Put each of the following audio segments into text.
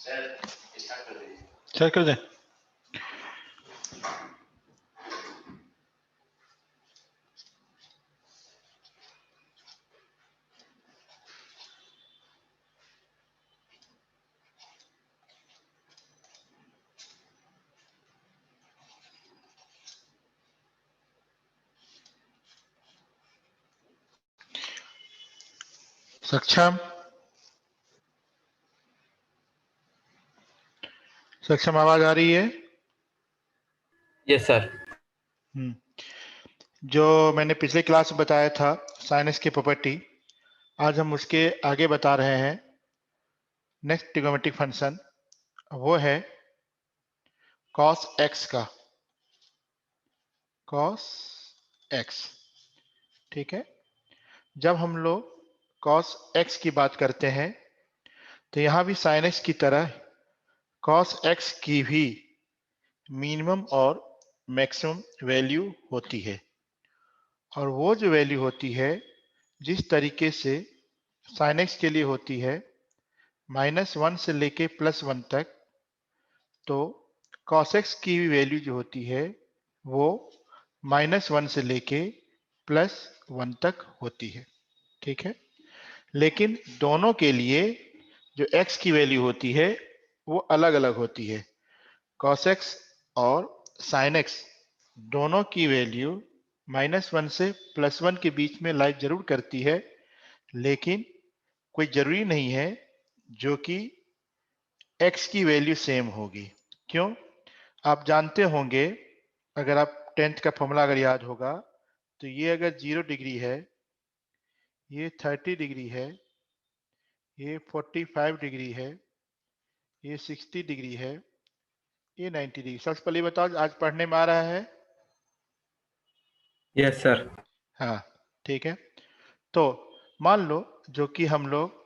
Check कर दें। सक्षम सक्षम आवाज आ रही है? Yes sir. जो मैंने पिछले क्लास में बताया था साइनस की प्रॉपर्टी, आज हम उसके आगे बता रहे हैं। नेक्स्ट ट्रिग्नोमेट्रिक फंक्शन वो है cos x का, cos x। ठीक है, जब हम लोग cos x की बात करते हैं तो यहां भी sin x की तरह cos x की भी मिनिमम और मैक्सिमम वैल्यू होती है। और वो जो वैल्यू होती है, जिस तरीके से sin x के लिए होती है -1 से लेके +1 तक, तो cos x की वैल्यू जो होती है वो -1 से लेके +1 तक होती है। ठीक है, लेकिन दोनों के लिए जो x की वैल्यू होती है वो अलग अलग होती है। cos x और sin x दोनों की वैल्यू -1 से +1 के बीच में लाई जरूर करती है, लेकिन कोई जरूरी नहीं है जो कि x की वैल्यू सेम होगी। क्यों? आप जानते होंगे, अगर आप 10th का फॉर्मूला अगर याद होगा, तो ये अगर 0 डिग्री है, ये 30 डिग्री है, ये 45 डिग्री है, ये 60 डिग्री है, ये 90 डिग्री। सबसे पहले बताओ, आज पढ़ने में आ रहा है? Yes sir. हाँ, ठीक है। तो मान लो जो कि हम लोग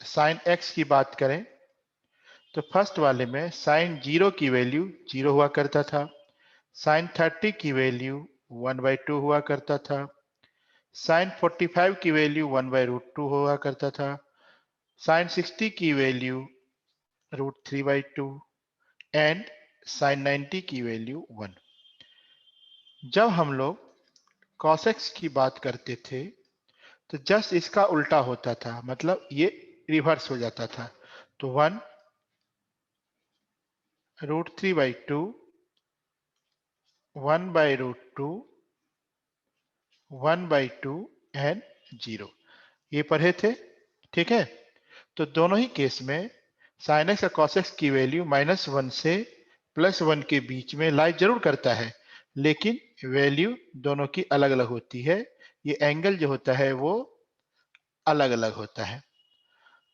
साइन x की बात करें, तो फर्स्ट वाले में साइन 0 की वैल्यू 0 हुआ करता था, साइन 30 की वैल्यू 1/2 हुआ करता था, साइन 45 की वैल्यू 1/√2 हुआ करता था, साइन 60 की वैल्यू √3/2 एंड साइन 90 की वैल्यू 1। जब हम लोग cos x की बात करते थे तो जस्ट इसका उल्टा होता था, मतलब ये रिवर्स हो जाता था। तो 1 √3/2 1/√2 1/2 एंड 0, ये पढ़े थे। ठीक है, तो दोनों ही केस में sin x और cos x की वैल्यू -1 से +1 के बीच में लाई जरूर करता है, लेकिन वैल्यू दोनों की अलग अलग होती है। ये एंगल जो होता है वो अलग अलग होता है।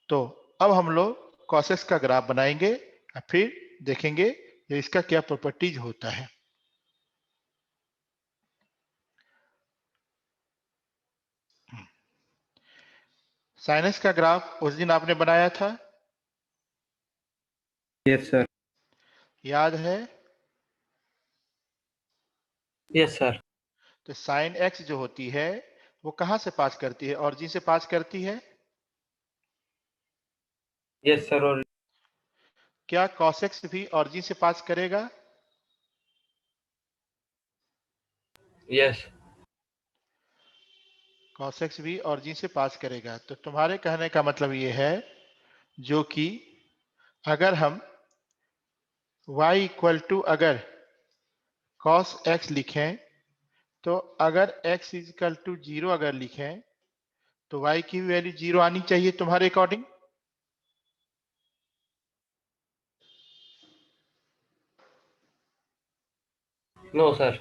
तो अब हम लोग cos x का ग्राफ बनाएंगे और फिर देखेंगे कि इसका क्या प्रॉपर्टीज होता है। sin x का ग्राफ उस दिन आपने बनाया था, यस सर। याद है? Yes sir. तो साइन x जो होती है वो कहां से पास करती है? ऑरिजिन से पास करती है। Yes sir. और क्या cos x भी ऑरिजिन से पास करेगा? यस। cos x भी ऑरिजिन से पास करेगा। तो तुम्हारे कहने का मतलब ये है, जो कि अगर हम y इक्वल टू अगर cos x लिखें, तो अगर x इक्वल टू 0 अगर लिखें तो y की वैल्यू 0 आनी चाहिए तुम्हारे according. No sir.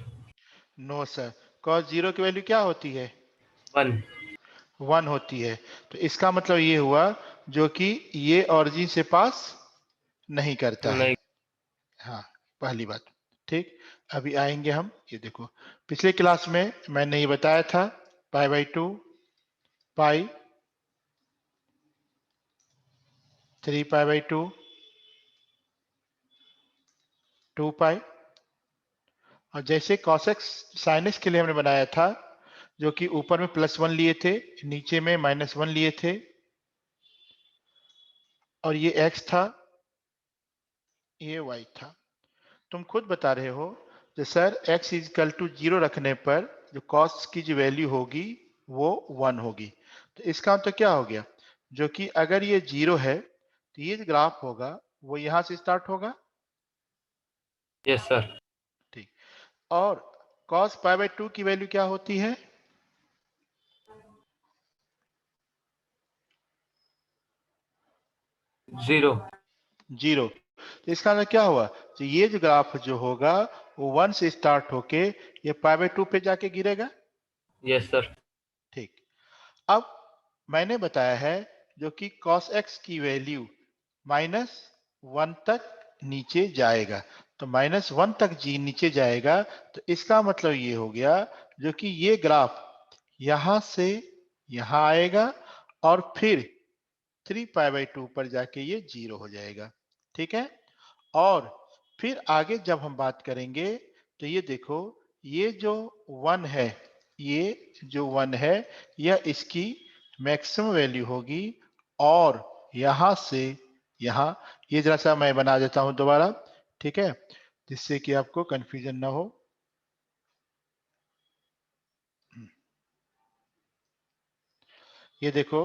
No sir, cos 0 की वैल्यू क्या होती है? 1। 1 होती है। तो इसका मतलब ये हुआ जो कि ये ऑरिजिन से पास नहीं करता है। नहीं। हाँ, पहली बात। ठीक, अभी आएंगे हम। ये देखो, पिछले क्लास में मैंने ये बताया था π/2 पाई 3π/2 2 पाई, और जैसे cos x sin x के लिए हमने बनाया था, जो कि ऊपर में +1 लिए थे, नीचे में -1 लिए थे, और ये x था ये y था। तुम खुद बता रहे हो जो सर x इजकल टू 0 रखने पर जो कॉस्ट की जो वैल्यू होगी वो 1 होगी। तो इसका मतलब क्या हो गया, जो कि अगर ये 0 है तो ये जो ग्राफ होगा वो यहां से स्टार्ट होगा। Yes sir. ठीक। और cos पाई बाई 2 की वैल्यू क्या होती है? 0। 0। तो इसका मतलब क्या हुआ, तो ये जो ग्राफ जो होगा वो 1 से स्टार्ट होके ये पाई बाई 2 पे जाके गिरेगा। Yes sir. ठीक। अब मैंने बताया है जो कि cos x की वैल्यू -1 तक नीचे जाएगा। तो -1 तक जी नीचे जाएगा, तो इसका मतलब ये हो गया जो कि ये ग्राफ यहां से यहां आएगा और फिर 3 पाई बाई 2 पर जाके ये 0 हो जाएगा। ठीक है। और फिर आगे जब हम बात करेंगे तो ये देखो, ये जो 1 है, ये जो 1 है यह इसकी मैक्सिमम वैल्यू होगी। और यहां से यहां, ये जरा सा मैं बना देता हूं दोबारा, ठीक है, जिससे कि आपको कंफ्यूजन ना हो। ये देखो,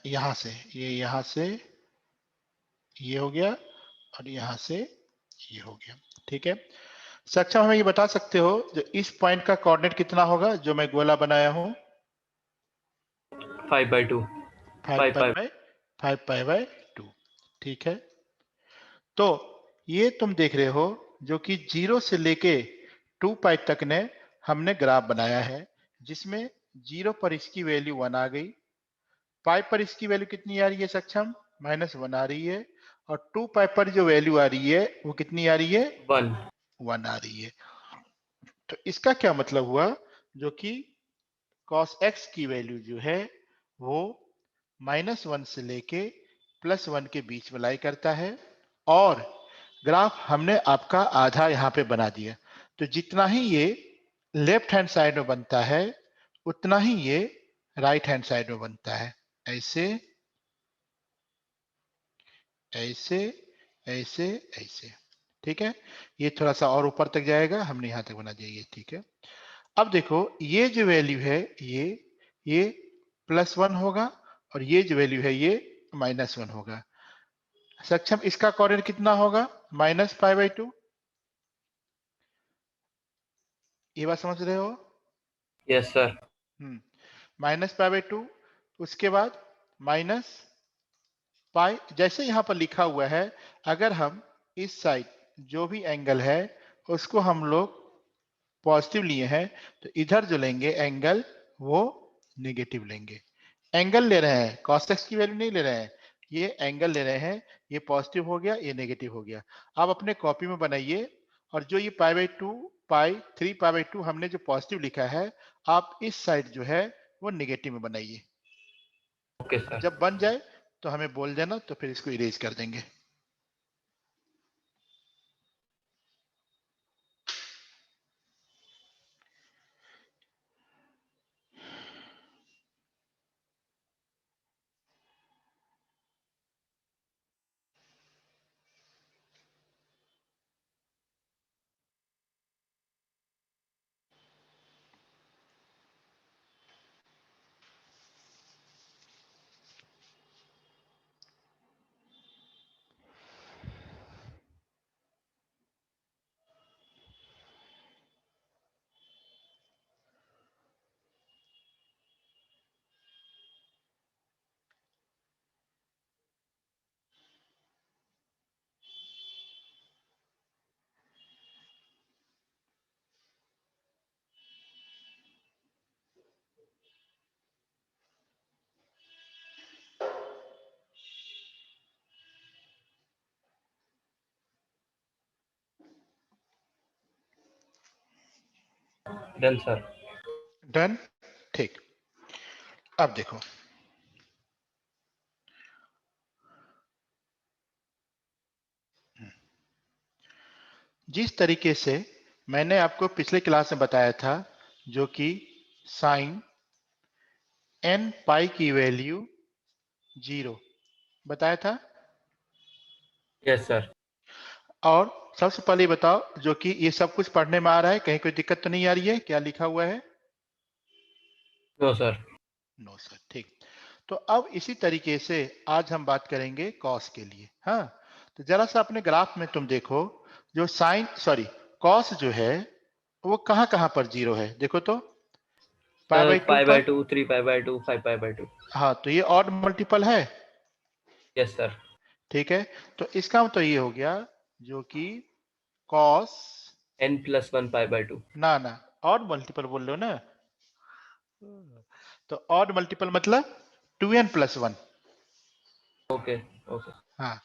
यहां से ये, यहां से ये हो गया और यहां से ये हो गया। ठीक है। सक्षम हमें ये बता सकते हो जो इस पॉइंट का कोऑर्डिनेट कितना होगा जो मैं गोला बनाया हूं? 5/2। 5 5 पाई5। Bye 5 pi bye 2। ठीक है। तो ये तुम देख रहे हो जो कि 0 से लेके 2 पाई तक ने हमने ग्राफ बनाया है, जिसमें 0 पर इसकी वैल्यू 1 आ गई, पाई पर इसकी वैल्यू कितनी आ रही है सक्षम? -1 आ रही है। और 2 पाई पर जो वैल्यू आ रही है वो कितनी आ रही है? 1। 1 आ रही है। तो इसका क्या मतलब हुआ, जो कि cos x की वैल्यू जो है वो -1 से लेके +1 के बीच में लाई करता है। और ग्राफ हमने आपका आधा यहाँ पे बना दिया। तो जितना ही ये लेफ्ट हैंड साइड में बनता है उतना ही ये राइट हैंड साइड में बनता है। ऐसे ऐसे ऐसे ऐसे। ठीक है। ये थोड़ा सा और ऊपर तक जाएगा, हमने यहां तक बना दिया ये। ठीक है। अब देखो, ये जो वैल्यू है ये +1 होगा और ये जो वैल्यू है ये -1 होगा। सक्षम इसका कोऑर्डिनेट कितना होगा? -π/2। ये बात समझ रहे हो? Yes sir. -π/2। उसके बाद माइनस पाई, जैसे यहां पर लिखा हुआ है, अगर हम इस साइड जो भी एंगल है उसको हम लोग पॉजिटिव लिए हैं तो इधर जो लेंगे एंगल वो नेगेटिव लेंगे। एंगल ले रहे हैं, cos x की वैल्यू नहीं ले रहे हैं, ये एंगल ले रहे हैं। ये पॉजिटिव हो गया, ये नेगेटिव हो गया। आप अपने कॉपी में बनाइए, और जो ये π/2 पाई 3π/2 हमने जो पॉजिटिव लिखा है, आप इस साइड जो है वो नेगेटिव में बनाइए। ओके और सर। जब बन जाए तो हमें बोल देना, तो फिर इसको इरेज कर देंगे। Done sir. डन। ठीक। अब देखो, जिस तरीके से मैंने आपको पिछले क्लास में बताया था, जो कि साइन n पाई की वैल्यू 0 बताया था। Yes sir. और सबसे पहले बताओ जो कि ये सब कुछ पढ़ने में आ रहा है, कहीं कोई दिक्कत तो नहीं आ रही है? क्या लिखा हुआ है? No sir. No sir. ठीक। तो अब इसी तरीके से आज हम बात करेंगे कॉस के लिए। हाँ, तो जरा सा अपने ग्राफ में तुम देखो, जो साइन सॉरी कॉस जो है वो कहाँ कहाँ पर जीरो है, देखो तो। Pi sir by two pi by पर। 2, 3 पाई बाय 2, 5 पाई बाय 2। हाँ, तो ये ऑड मल्टीपल है। Yes sir. ठीक है, तो इसका मतलब ये हो गया जो कि कॉस, n+1 पाई बाय 2। ना ना, ऑड मल्टीपल बोल रहे हो ना, तो ऑड मल्टीपल मतलब 2n+1। Okay okay. हाँ,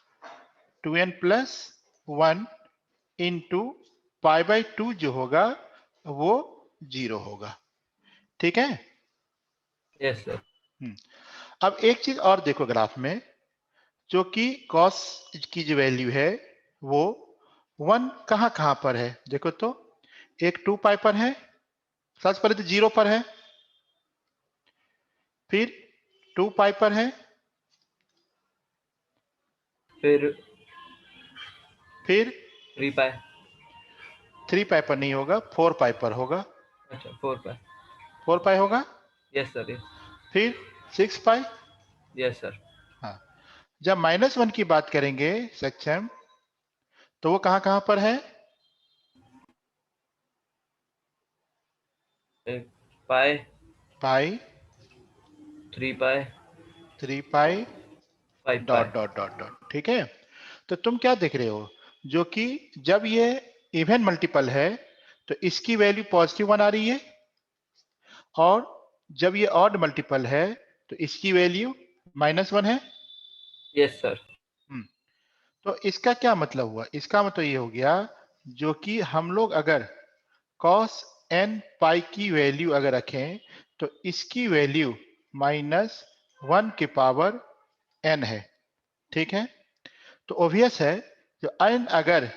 2n+1 इंटू पाई बाई 2 जो होगा वो 0 होगा। ठीक है। Yes sir. अब एक चीज और देखो ग्राफ में, जो कि कॉस की जो वैल्यू है वो 1 कहाँ कहाँ पर है, देखो तो। एक 2 पाई पर है, सबसे पहले तो 0 पर है, फिर 2 पाई पर है, फिर फिर 3 पाई। 3 पाई पर नहीं होगा, 4 पाई पर होगा। अच्छा 4 पाई। 4 पाई होगा, यस सर। यस। फिर 6 पाई। Yes sir. हाँ, जब -1 की बात करेंगे सक्षम, तो वो कहाँ कहाँ पर है? एक pi, pi, 3 pi, 3 pi, 5 pi. Dot dot dot dot. ठीक है, तो तुम क्या देख रहे हो, जो कि जब ये इवन मल्टीपल है तो इसकी वैल्यू +1 आ रही है, और जब ये ऑड मल्टीपल है तो इसकी वैल्यू -1 है। Yes sir. हम्म, तो इसका क्या मतलब हुआ? इसका मतलब ये हो गया जो कि हम लोग अगर cos n पाई की वैल्यू अगर रखें तो इसकी वैल्यू -1 के पावर n है। ठीक है, तो ऑब्वियस है जो n अगर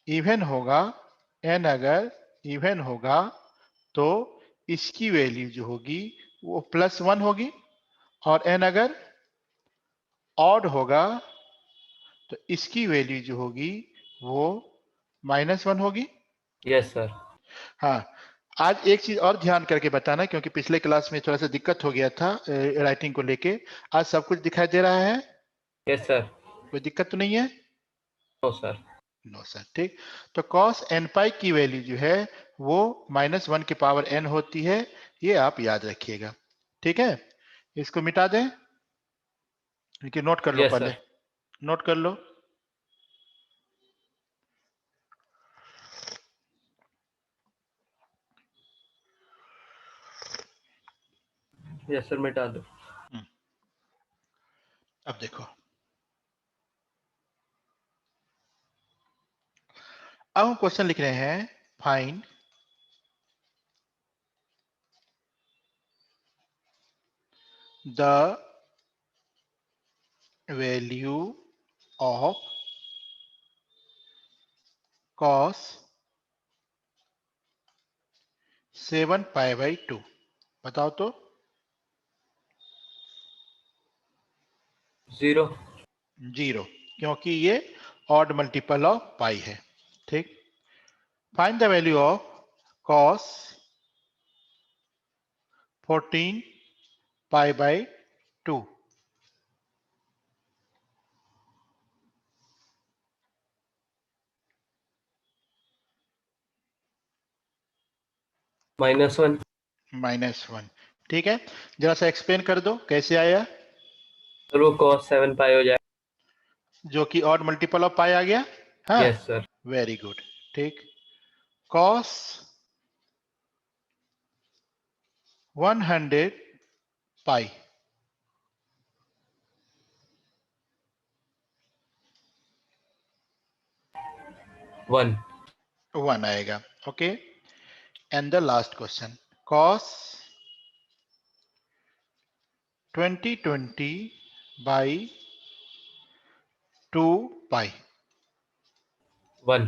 इवन होगा, n अगर इवन होगा तो इसकी वैल्यू जो होगी वो +1 होगी, और n अगर ऑड होगा तो इसकी वैल्यू जो होगी वो -1 होगी। Yes sir. हाँ, आज एक चीज और ध्यान करके बताना, क्योंकि पिछले क्लास में थोड़ा सा दिक्कत हो गया था राइटिंग को लेके। आज सब कुछ दिखाई दे रहा है? Yes sir. कोई दिक्कत तो नहीं है? No sir. No sir. ठीक, तो cos n पाई की वैल्यू जो है वो -1 के पावर n होती है, ये आप याद रखिएगा। ठीक है, इसको मिटा दें, क्योंकि नोट कर लो यस पहले, सर। नोट कर लो। यस सर मिटा दो। अब देखो, अब हम क्वेश्चन लिख रहे हैं, find the value of cos 7 pi by 2। बताओ तो। 0। 0, क्योंकि ये ऑड मल्टीपल ऑफ पाई है। ठीक, find the value of cos 14 pi by 2। -1। -1। ठीक है, जरा सा एक्सप्लेन कर दो कैसे आया, सर वो cos 7 पाई हो जाए। जो कि ऑड मल्टीपल ऑफ पाई आ गया। हाँ, यस सर। Very good. ठीक, cos 100 पाई, 1। 1 आएगा। Okay, and the last question, cos 2020 by 2 पाई। 1।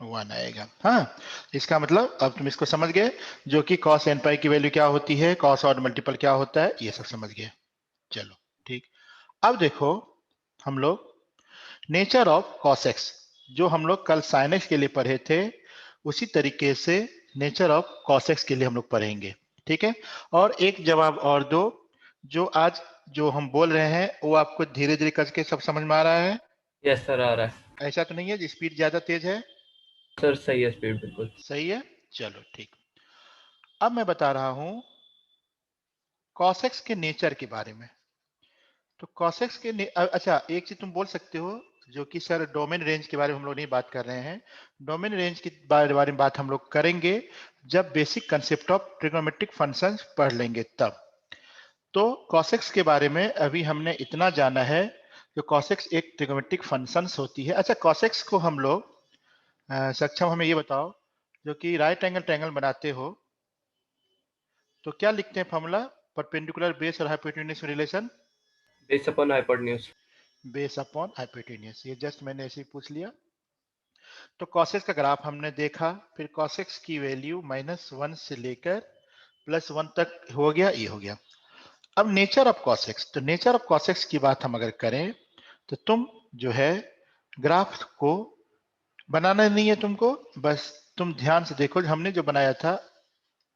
1 आएगा। हाँ, इसका मतलब अब तुम इसको समझ गए, जो कि cos n पाई की वैल्यू क्या होती है, cos और मल्टीपल क्या होता है, ये सब समझ गए। चलो ठीक। अब देखो हम लोग नेचर ऑफ cos x, जो हम लोग कल sin x के लिए पढ़े थे, उसी तरीके से नेचर ऑफ cos x के लिए हम लोग पढ़ेंगे। ठीक है, और एक जवाब और दो, जो आज जो हम बोल रहे हैं वो आपको धीरे धीरे करके सब समझ में आ रहा है? यस सर, आ रहा है। ऐसा तो नहीं है स्पीड ज्यादा तेज है? सर सही है स्पीड बिल्कुल। सही है। चलो ठीक। अब मैं बता रहा हूं cos x के नेचर के बारे में। तो cos x के अच्छा, एक चीज तुम बोल सकते हो, जो कि सर डोमेन रेंज के बारे में हम लोग नहीं बात कर रहे हैं। डोमेन रेंज के बारे में बात हम लोग करेंगे जब basic concept of trigonometric functions पढ़ लेंगे तब। तो cos x के बारे में अभी हमने इतना जाना है, जो cos x एक ट्रिग्नोमेट्रिक फंक्शंस होती है। अच्छा, cos x को हम लोग सक्षम, हमें ये बताओ, जो कि राइट एंगल ट्रायंगल बनाते हो तो क्या लिखते हैं फॉर्मूला? परपेंडिकुलर बेस और hypotenuse relation. Base upon hypotenuse. Base upon hypotenuse, ये जस्ट मैंने ऐसे ही पूछ लिया। तो cos x का ग्राफ हमने देखा, फिर cos x की वैल्यू -1 से लेकर +1 तक हो गया, ये हो गया। अब नेचर ऑफ cos x, तो नेचर ऑफ cos x की बात हम अगर करें तो तुम जो है ग्राफ को बनाना नहीं है तुमको, बस तुम ध्यान से देखो हमने जो बनाया था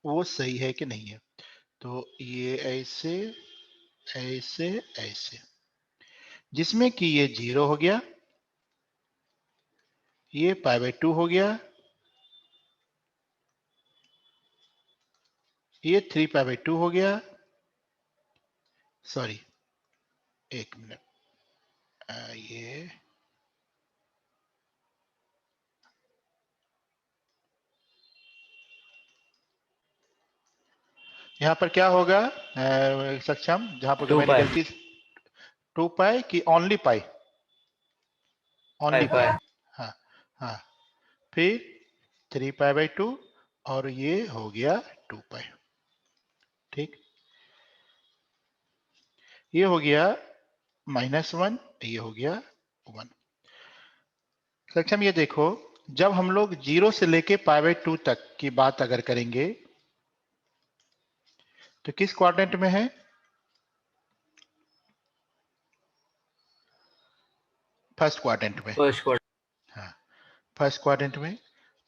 वो सही है कि नहीं है। तो ये ऐसे ऐसे ऐसे, जिसमें कि ये 0 हो गया, ये π/2 हो गया, ये 3π/2 हो गया। सॉरी, एक मिनट, ये यहाँ पर क्या होगा सक्षम, जहां पर 2 मैंने पाई। गलती, 2π की ओनली पाई? पाई ओनली पाई। पाई। हाँ हाँ, फिर 3π/2 और ये हो गया 2π। ठीक, ये हो गया -1, ये हो गया 1। सक्षम ये देखो, जब हम लोग 0 से लेके π/2 तक की बात अगर करेंगे तो किस क्वाड्रेंट में है? फर्स्ट क्वाड्रेंट में। First quarter. हाँ, फर्स्ट क्वाड्रेंट में।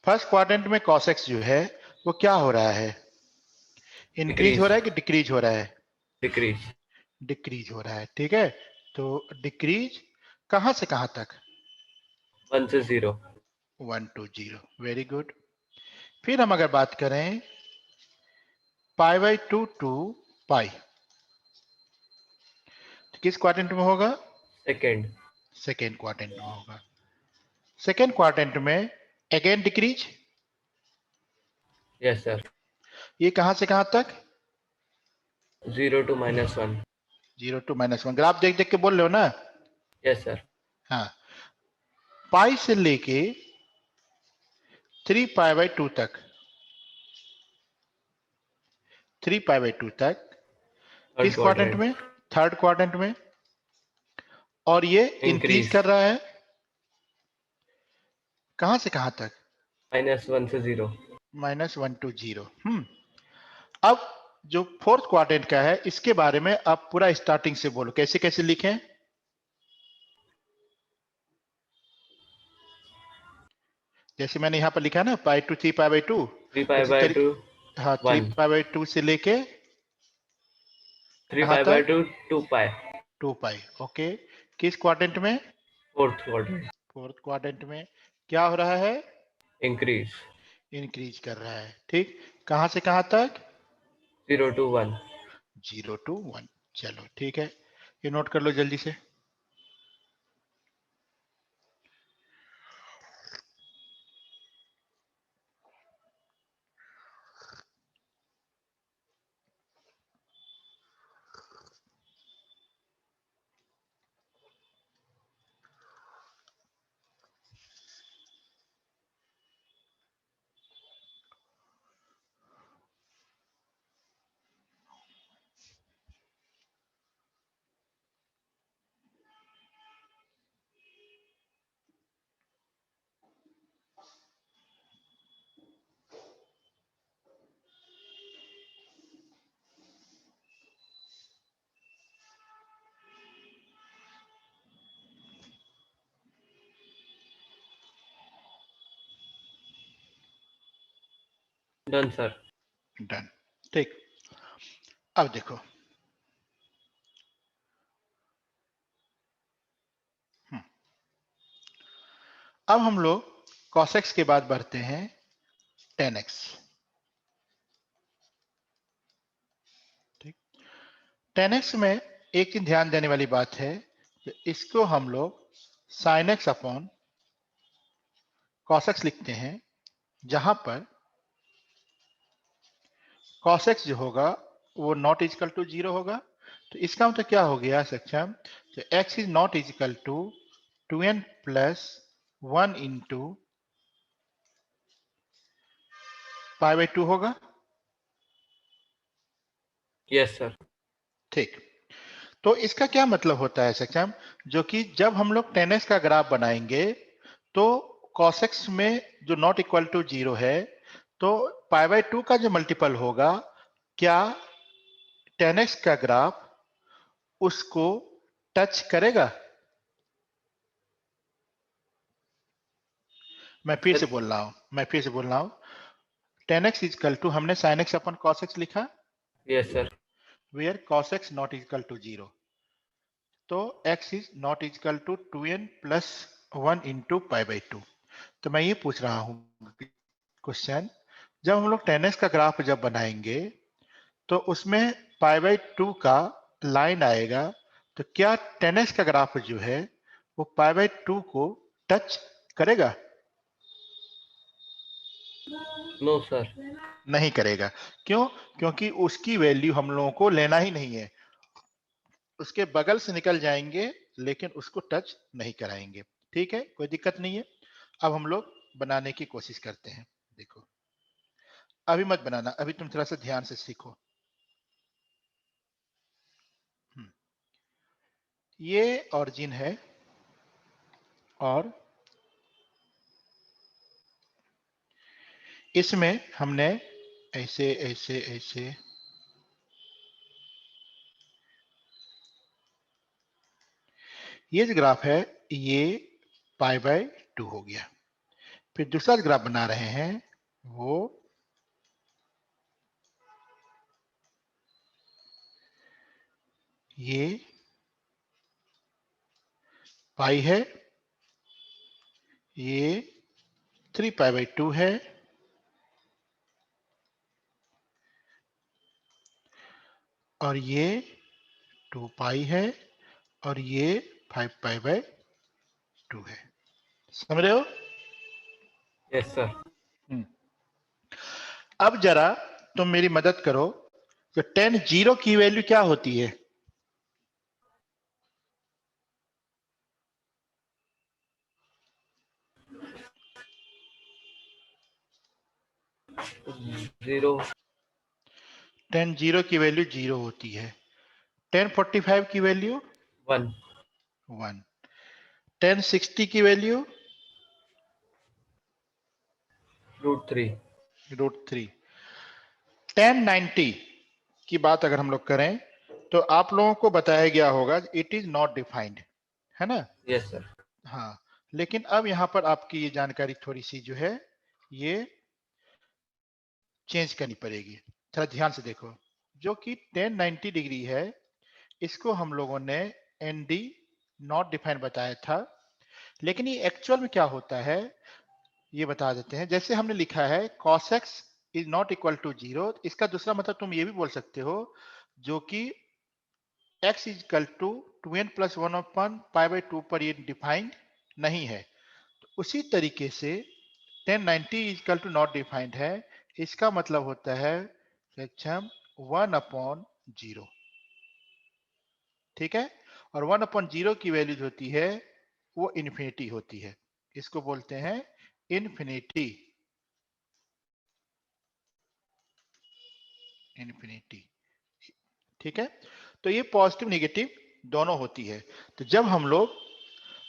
फर्स्ट क्वाड्रेंट में cos x जो है वो क्या हो रहा है? इंक्रीज हो डिक्रीज। रहा है कि डिक्रीज हो रहा है? डिक्रीज। डिक्रीज हो रहा है। ठीक है, तो डिक्रीज कहां से कहां तक? 1 से 0। 1 to 0, वेरी गुड। फिर हम अगर बात करें π/2 टू पाई, तो किस क्वाड्रेंट में होगा? सेकेंड। सेकेंड क्वाड्रेंट में होगा। सेकेंड क्वाड्रेंट में अगेन डिक्रीज, यस सर। ये कहां से कहां तक? 0 to -1। 0 to -1। ग्राफ देख देख के बोल रहे हो ना? Yes sir. हाँ, पाई से लेके 3π/2 तक, 3π/2 तक थर्ड किस क्वाड्रेंट क्वाड्रेंट। में? थर्ड क्वाड्रेंट में। और ये इंक्रीज इंक्रीज। कर रहा है कहां से कहां तक? -1 से 0। -1 to 0। अब जो फोर्थ क्वाड्रेंट का है इसके बारे में आप पूरा स्टार्टिंग से बोलो, कैसे कैसे लिखें? जैसे मैंने यहाँ पर लिखा है ना, π/2 3π/2, 3 पाई उसी बाय 2। तरीके, हाँ, 1। 3π/2 से लेके 3 कहां पाई बाय तक? 2। 2 पाई। 2π। ओके, किस क्वाड्रेंट में? Fourth quadrant. फोर्थ क्वाड्रेंट में। क्या हो रहा है? इंक्रीज। इंक्रीज कर रहा है। ठीक, कहां से कहां तक? 0 to 1। 0 to 1। चलो ठीक है, ये नोट कर लो जल्दी से। Done sir. डन। ठीक, अब देखो, अब हम लोग cos x के बाद बढ़ते हैं tan x। ठीक, tan x में एक चीज ध्यान देने वाली बात है, इसको हम लोग sin x upon cos x लिखते हैं, जहां पर cos x जो होगा वो नॉट इजिकल टू 0 होगा। तो इसका मतलब क्या हो गया सक्षम, तो x is not equal to 2n plus 1 into pi by 2 होगा। Yes sir. ठीक, तो इसका क्या मतलब होता है सक्षम, जो कि जब हम लोग tan x का ग्राफ बनाएंगे तो cos x में जो नॉट इक्वल टू 0 है, तो पाई बाई 2 का जो मल्टीपल होगा, क्या tan x का ग्राफ उसको टच करेगा? मैं फिर से बोल रहा हूं, tan x इजकल टू हमने sin x upon cos x लिखा, yes sir. Where cos x not equal to 0, तो x is not equal to 2n plus 1 into pi by 2। तो मैं ये पूछ रहा हूं क्वेश्चन, जब हम लोग tan x का ग्राफ जब बनाएंगे तो उसमें पाई बाई 2 का लाइन आएगा, तो क्या tan x का ग्राफ जो है वो पाई बाई 2 को टच करेगा? No sir. नहीं करेगा। क्यों? क्योंकि उसकी वैल्यू हम लोगों को लेना ही नहीं है, उसके बगल से निकल जाएंगे लेकिन उसको टच नहीं कराएंगे। ठीक है, कोई दिक्कत नहीं है। अब हम लोग बनाने की कोशिश करते हैं। देखो, अभी मत बनाना, अभी तुम थोड़ा सा ध्यान से सीखो। ये ऑरिजिन है और इसमें हमने ऐसे ऐसे ऐसे ये जो ग्राफ है ये पाई बाय 2 हो गया। फिर दूसरा जो ग्राफ बना रहे हैं वो ये पाई है, ये 3 पाई बाय 2 है, और ये 2 पाई है, और ये 5 पाई बाय 2 है। समझ रहे हो? Yes sir. अब जरा तुम मेरी मदद करो, तो tan 0 की वैल्यू क्या होती है? जीरो। tan 0 की वैल्यू 0 होती है। tan 45 की वैल्यू 1। 1। tan 60 की वैल्यू √3। √3। tan 90 की बात अगर हम लोग करें तो आप लोगों को बताया गया होगा इट इज नॉट डिफाइंड, है ना? Yes sir. हाँ, लेकिन अब यहां पर आपकी ये जानकारी थोड़ी सी जो है ये चेंज करनी पड़ेगी। थोड़ा ध्यान से देखो, जो कि tan 90 डिग्री है, इसको हम लोगों ने एन डी नॉट डिफाइंड बताया था, लेकिन ये एक्चुअल में क्या होता है ये बता देते हैं। जैसे हमने लिखा है cos x is not equal to 0, इसका दूसरा मतलब तुम ये भी बोल सकते हो, जो कि x is equal to 2n plus 1 upon pi by 2 पर ये डिफाइंड नहीं है। तो उसी तरीके से tan 90 is equal to not defined है, इसका मतलब होता है सेक्शन 1 अपॉन 0। ठीक है, और 1 अपॉन 0 की वैल्यू होती है वो इन्फिनिटी होती है, इसको बोलते हैं इन्फिनिटी। इन्फिनिटी, ठीक है। तो ये पॉजिटिव नेगेटिव दोनों होती है। तो जब हम लोग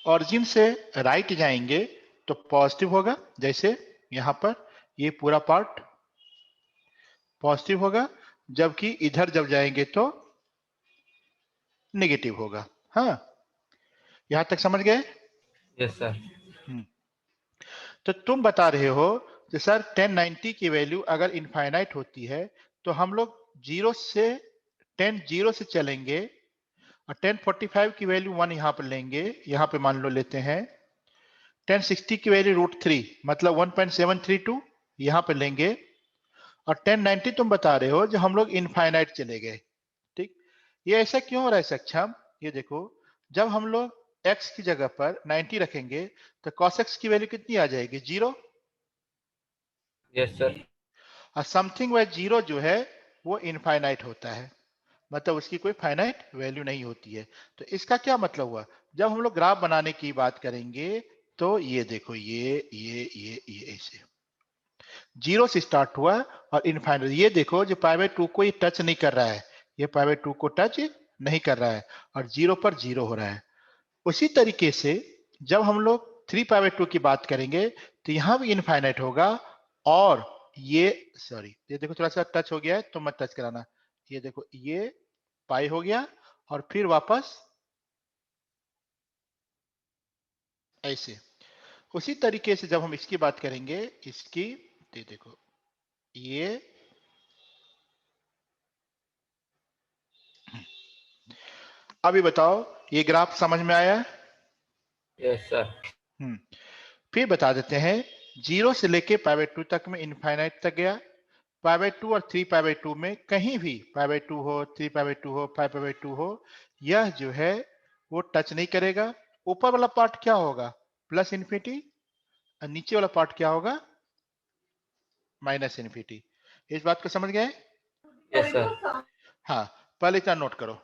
ऑरिजिन से राइट जाएंगे तो पॉजिटिव होगा, जैसे यहां पर ये पूरा पार्ट पॉजिटिव होगा, जबकि इधर जब जाएंगे तो नेगेटिव होगा। हाँ, यहां तक समझ गए? Yes sir. तो तुम बता रहे हो तो सर 1090 की वैल्यू अगर इनफाइनाइट होती है तो हम लोग 0 से 10 से चलेंगे और 1045 की वैल्यू 1 यहाँ पर लेंगे, यहाँ पे मान लो लेते हैं 1060 की वैल्यू √3 मतलब 1.732 यहाँ पे लेंगे और 1090 तुम बता रहे हो जो हम लोग इनफाइनाइट चले गए। ठीक, ये ऐसा क्यों हो रहा है सक्षम? ये देखो, जब हम लोग x की जगह पर 90 रखेंगे तो cos x की वैल्यू कितनी आ जाएगी? 0। Yes sir. और समथिंग बाय 0 जो है वो इनफाइनाइट होता है, मतलब उसकी कोई फाइनाइट वैल्यू नहीं होती है। तो इसका क्या मतलब हुआ? जब हम लोग ग्राफ बनाने की बात करेंगे तो ये देखो, ये ऐसे 0 से स्टार्ट हुआ और इनफाइनाइट, ये देखो जो π/2 को ये टच नहीं कर रहा है, ये π/2 को टच नहीं कर रहा है और 0 पर 0 हो रहा है। उसी तरीके से जब हम लोग 3π/2 की बात करेंगे तो यहां भी इनफाइनाइट होगा और ये, सॉरी ये देखो थोड़ा सा टच हो गया है तो मत टच कराना, ये देखो ये पाई हो गया और फिर वापस ऐसे। उसी तरीके से जब हम इसकी बात करेंगे, इसकी, ये देखो ये, अभी बताओ ये ग्राफ समझ में आया? Yes sir. फिर बता देते हैं 0 से लेके π/2 तक में इनफाइनाइट तक गया, π/2 और 3π/2 में कहीं भी π/2 हो, 3π/2 हो, 5π/2 हो, यह जो है वो टच नहीं करेगा। ऊपर वाला पार्ट क्या होगा? प्लस इन्फिनिटी, और नीचे वाला पार्ट क्या होगा? Minus infinity. इस बात को समझ गए? Yes sir. हाँ, पहले इतना नोट करो।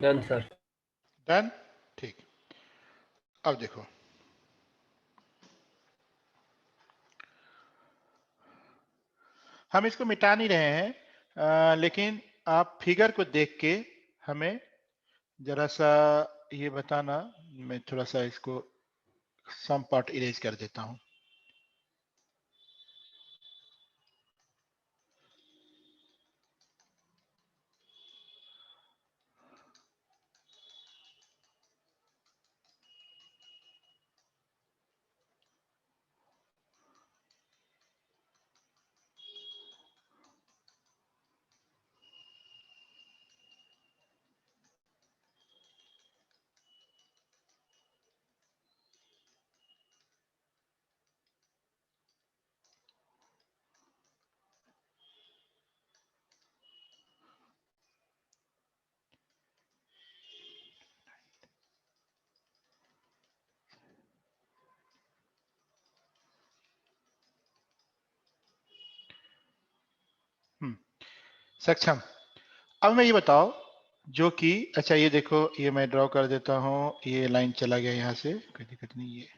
Done sir. डन, ठीक। अब देखो, हम इसको मिटा नहीं रहे हैं, लेकिन आप फिगर को देख के हमें जरा सा ये बताना। मैं थोड़ा सा इसको सम पार्ट इरेज कर देता हूं। सक्षम, अब मैं ये बताओ जो कि, अच्छा ये देखो, ये मैं ड्रॉ कर देता हूं, ये लाइन चला गया यहां से, कोई दिक्कत नहीं। ये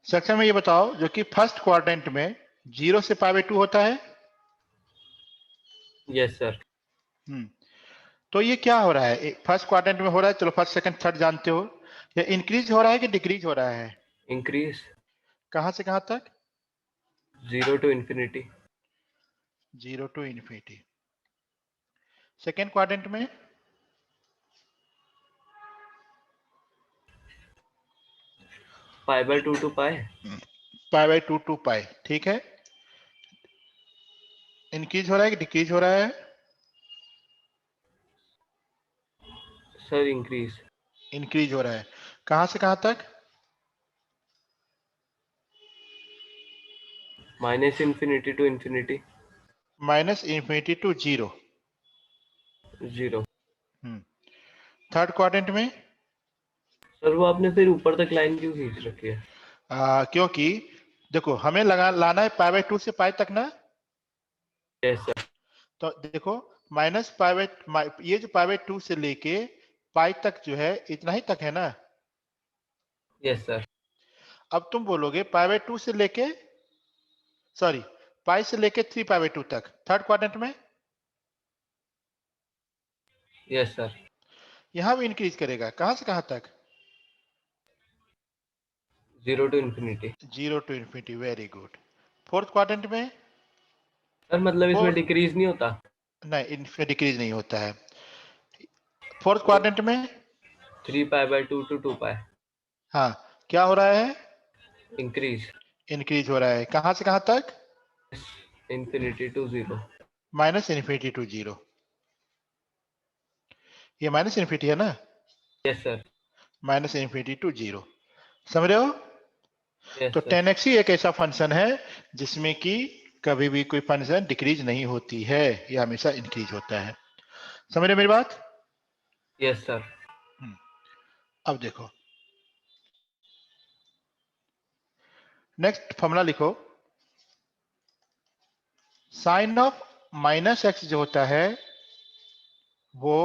सक्षम में ये बताओ जो कि फर्स्ट क्वाड्रेंट में 0 से π/2 होता है। Yes sir. तो ये क्या हो रहा है? फर्स्ट क्वाड्रेंट में हो रहा है, चलो फर्स्ट सेकंड थर्ड जानते हो। ये इंक्रीज हो रहा है कि डिक्रीज हो रहा है? इंक्रीज। कहां से कहां तक? 0 to infinity। 0 to infinity. Second quadrant में? π/2 to π। π/2 टू पाई, ठीक है। इंक्रीज हो रहा है कि डिक्रीज हो रहा है? Sir increase. इंक्रीज हो रहा है। कहां से कहां तक? -infinity to infinity। Minus infinity to zero. 0। Third quadrant में? सर वो आपने फिर ऊपर तक लाइन क्यों खींच रखी है? क्योंकि देखो हमें लगा लाना है π/2 से पाई तक ना। Yes sir. तो देखो माइनस पाई, ये जो π/2 से लेके पाई तक जो है इतना ही तक है ना। Yes sir. अब तुम बोलोगे π/2 से लेके, सॉरी, पाई से लेके 3π/2 तक थर्ड क्वाड्रेंट में। Yes sir. यहां भी इंक्रीज करेगा, कहां से कहां तक? 0 to infinity। 0 to infinity, very good. Fourth quadrant में? सर मतलब इसमें फोर्थ, डिक्रीज नहीं होता? नहीं इनमें डिक्रीज नहीं होता है। फोर्थ क्वाड्रेंट में? 3π/2 to 2π। हाँ, क्या हो रहा है? इंक्रीज। इंक्रीज हो रहा है, कहां से कहां तक? infinity to 0। Minus infinity to zero. ये माइनस इन्फिनिटी है ना। Yes sir. Minus infinity to zero, समझ रहे हो? यस तो सर। 10x ही एक ऐसा फंक्शन है जिसमें कि कभी भी कोई फंक्शन डिक्रीज नहीं होती है, ये हमेशा इंक्रीज होता है। समझ रहे मेरी बात? Yes sir. अब देखो नेक्स्ट फॉर्मूला लिखो। साइन ऑफ माइनस एक्स जो होता है वो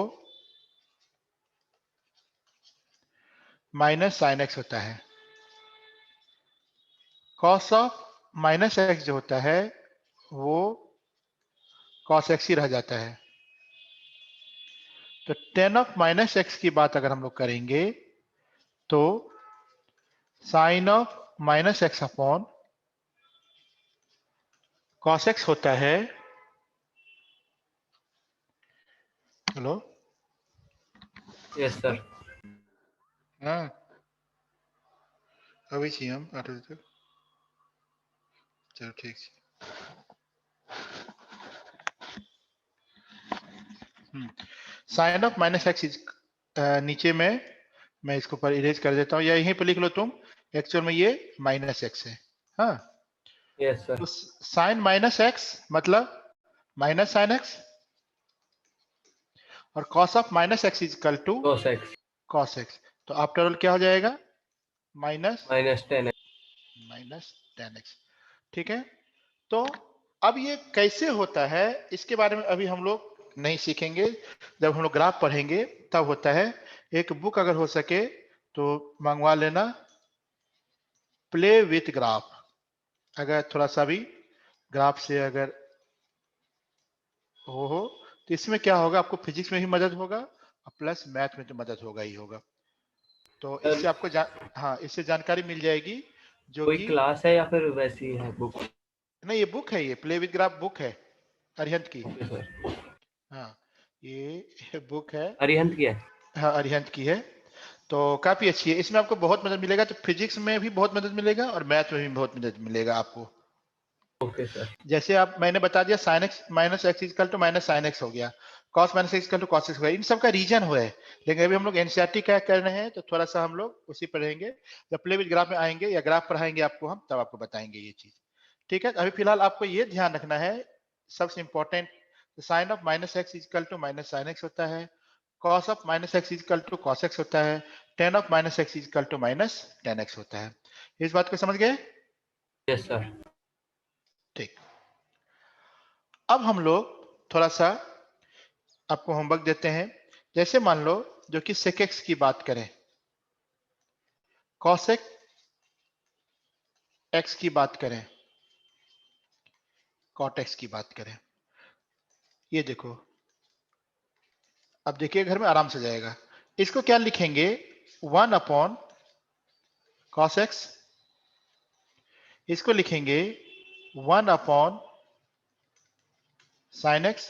माइनस साइन एक्स होता है। कॉस ऑफ माइनस एक्स जो होता है वो कॉस एक्स ही रह जाता है। तो टेन ऑफ माइनस एक्स की बात अगर हम लोग करेंगे तो sine of minus x upon cos x होता है। हेलो? Yes sir. हाँ, अभी छी हम 8 बजे तक। चलो ठीक है। साइन ऑफ माइनस एक्स नीचे में मैं इसको पर इरेज कर देता हूँ या यहीं पर लिख लो तुम। एक्चुअल में ये माइनस एक्स है। हाँ, यस सर। तो साइन माइनस एक्स मतलब माइनस साइन एक्स, और cos of minus x is equal to cos x cos x. तो आफ्टर ऑल क्या हो जाएगा? Minus -10x। Minus tan x. ठीक है। तो अब ये कैसे होता है इसके बारे में अभी हम लोग नहीं सीखेंगे, जब हम लोग ग्राफ पढ़ेंगे तब होता है। एक बुक अगर हो सके तो मंगवा लेना, प्ले विथ ग्राफ। अगर थोड़ा सा भी ग्राफ से अगर हो तो इसमें क्या होगा, आपको फिजिक्स में भी मदद होगा और प्लस मैथ में तो मदद होगा ही होगा। तो सर इससे आपको हाँ, इससे जानकारी मिल जाएगी जो कोई कि, क्लास है या फिर वैसी है बुक? नहीं ये बुक है, ये प्ले विद ग्राफ बुक है अरिहंत की। Okay sir. हाँ, ये बुक है। अरिहंत की है? हाँ, अरिहंत की है। तो काफी अच्छी है, इसमें आपको बहुत मदद मिलेगा। तो फिजिक्स में भी बहुत मदद मिलेगा और मैथ में भी बहुत मदद मिलेगा आपको। Okay sir. जैसे आप मैंने बता दिया sine x minus x equal to minus sine x हो गया, cos minus x equal to cos x हो गया, इन सब का रीजन हुआ है। लेकिन अभी हम लोग एनसीईआरटी क्या कर रहे हैं तो थोड़ा सा हम लोग उसी पढ़ेंगे। जब प्ले विद ग्राफ में आएंगे या ग्राफ पढ़ाएंगे आपको हम, तब आपको बताएंगे ये चीज। ठीक है, अभी फिलहाल आपको ये ध्यान रखना है सबसे important, sine of minus x equal to minus sine x होता है, cos of minus x equal to cos x होता है, tan of minus x equal to minus tan x होता है। इस बात को समझ गए? Yes sir. ठीक। अब हम लोग थोड़ा सा आपको होमवर्क देते हैं। जैसे मान लो जो कि sec x की बात करें, cosec x की बात करें, cot x की बात करें, ये देखो। अब देखिए घर में आराम से जाएगा। इसको क्या लिखेंगे? 1 अपॉन cos x, इसको लिखेंगे 1 अपॉन sin x,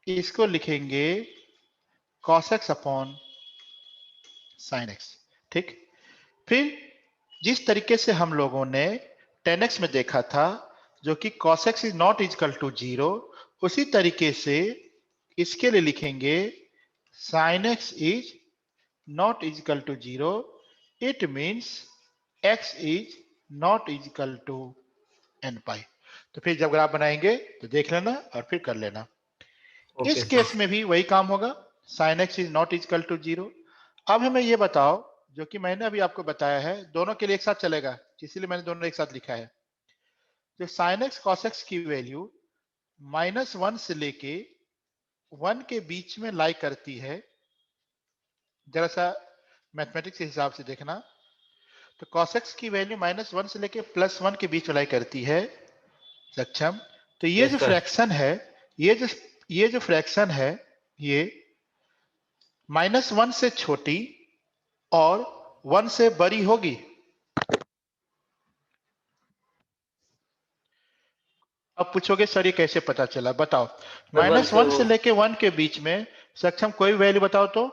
इसको लिखेंगे cos x upon sin x। ठीक, फिर जिस तरीके से हम लोगों ने 10x में देखा था, जो कि cos x is not equal to 0, उसी तरीके से इसके लिए लिखेंगे sin x is not equal to 0, it means x is not equal to n pi. तो फिर जब ग्राफ बनाएंगे तो देख लेना और फिर कर लेना। ओके इस सर। केस में भी वही काम होगा, sin x is not equal to 0। अब हमें ये बताओ, जो कि मैंने अभी आपको बताया है, दोनों के लिए एक साथ चलेगा, इसीलिए मैंने दोनों एक साथ लिखा है। जो sin x cos x की वैल्यू -1 से लेके 1 के बीच में लाई करती है, जरा सा मैथमेटिक्स के हिसाब से देखना, तो cos x की वैल्यू -1 से लेके +1 के बीच में लाई करती है सक्षम। तो ये जो यस सर। फ्रैक्शन है, ये जो फ्रैक्शन है, ये -1 से छोटी और 1 से बड़ी होगी। अब पूछोगे सर ये कैसे पता चला, बताओ। सर 1 से -1 वो, से लेके 1 के बीच में सक्षम कोई वैल्यू बताओ तो।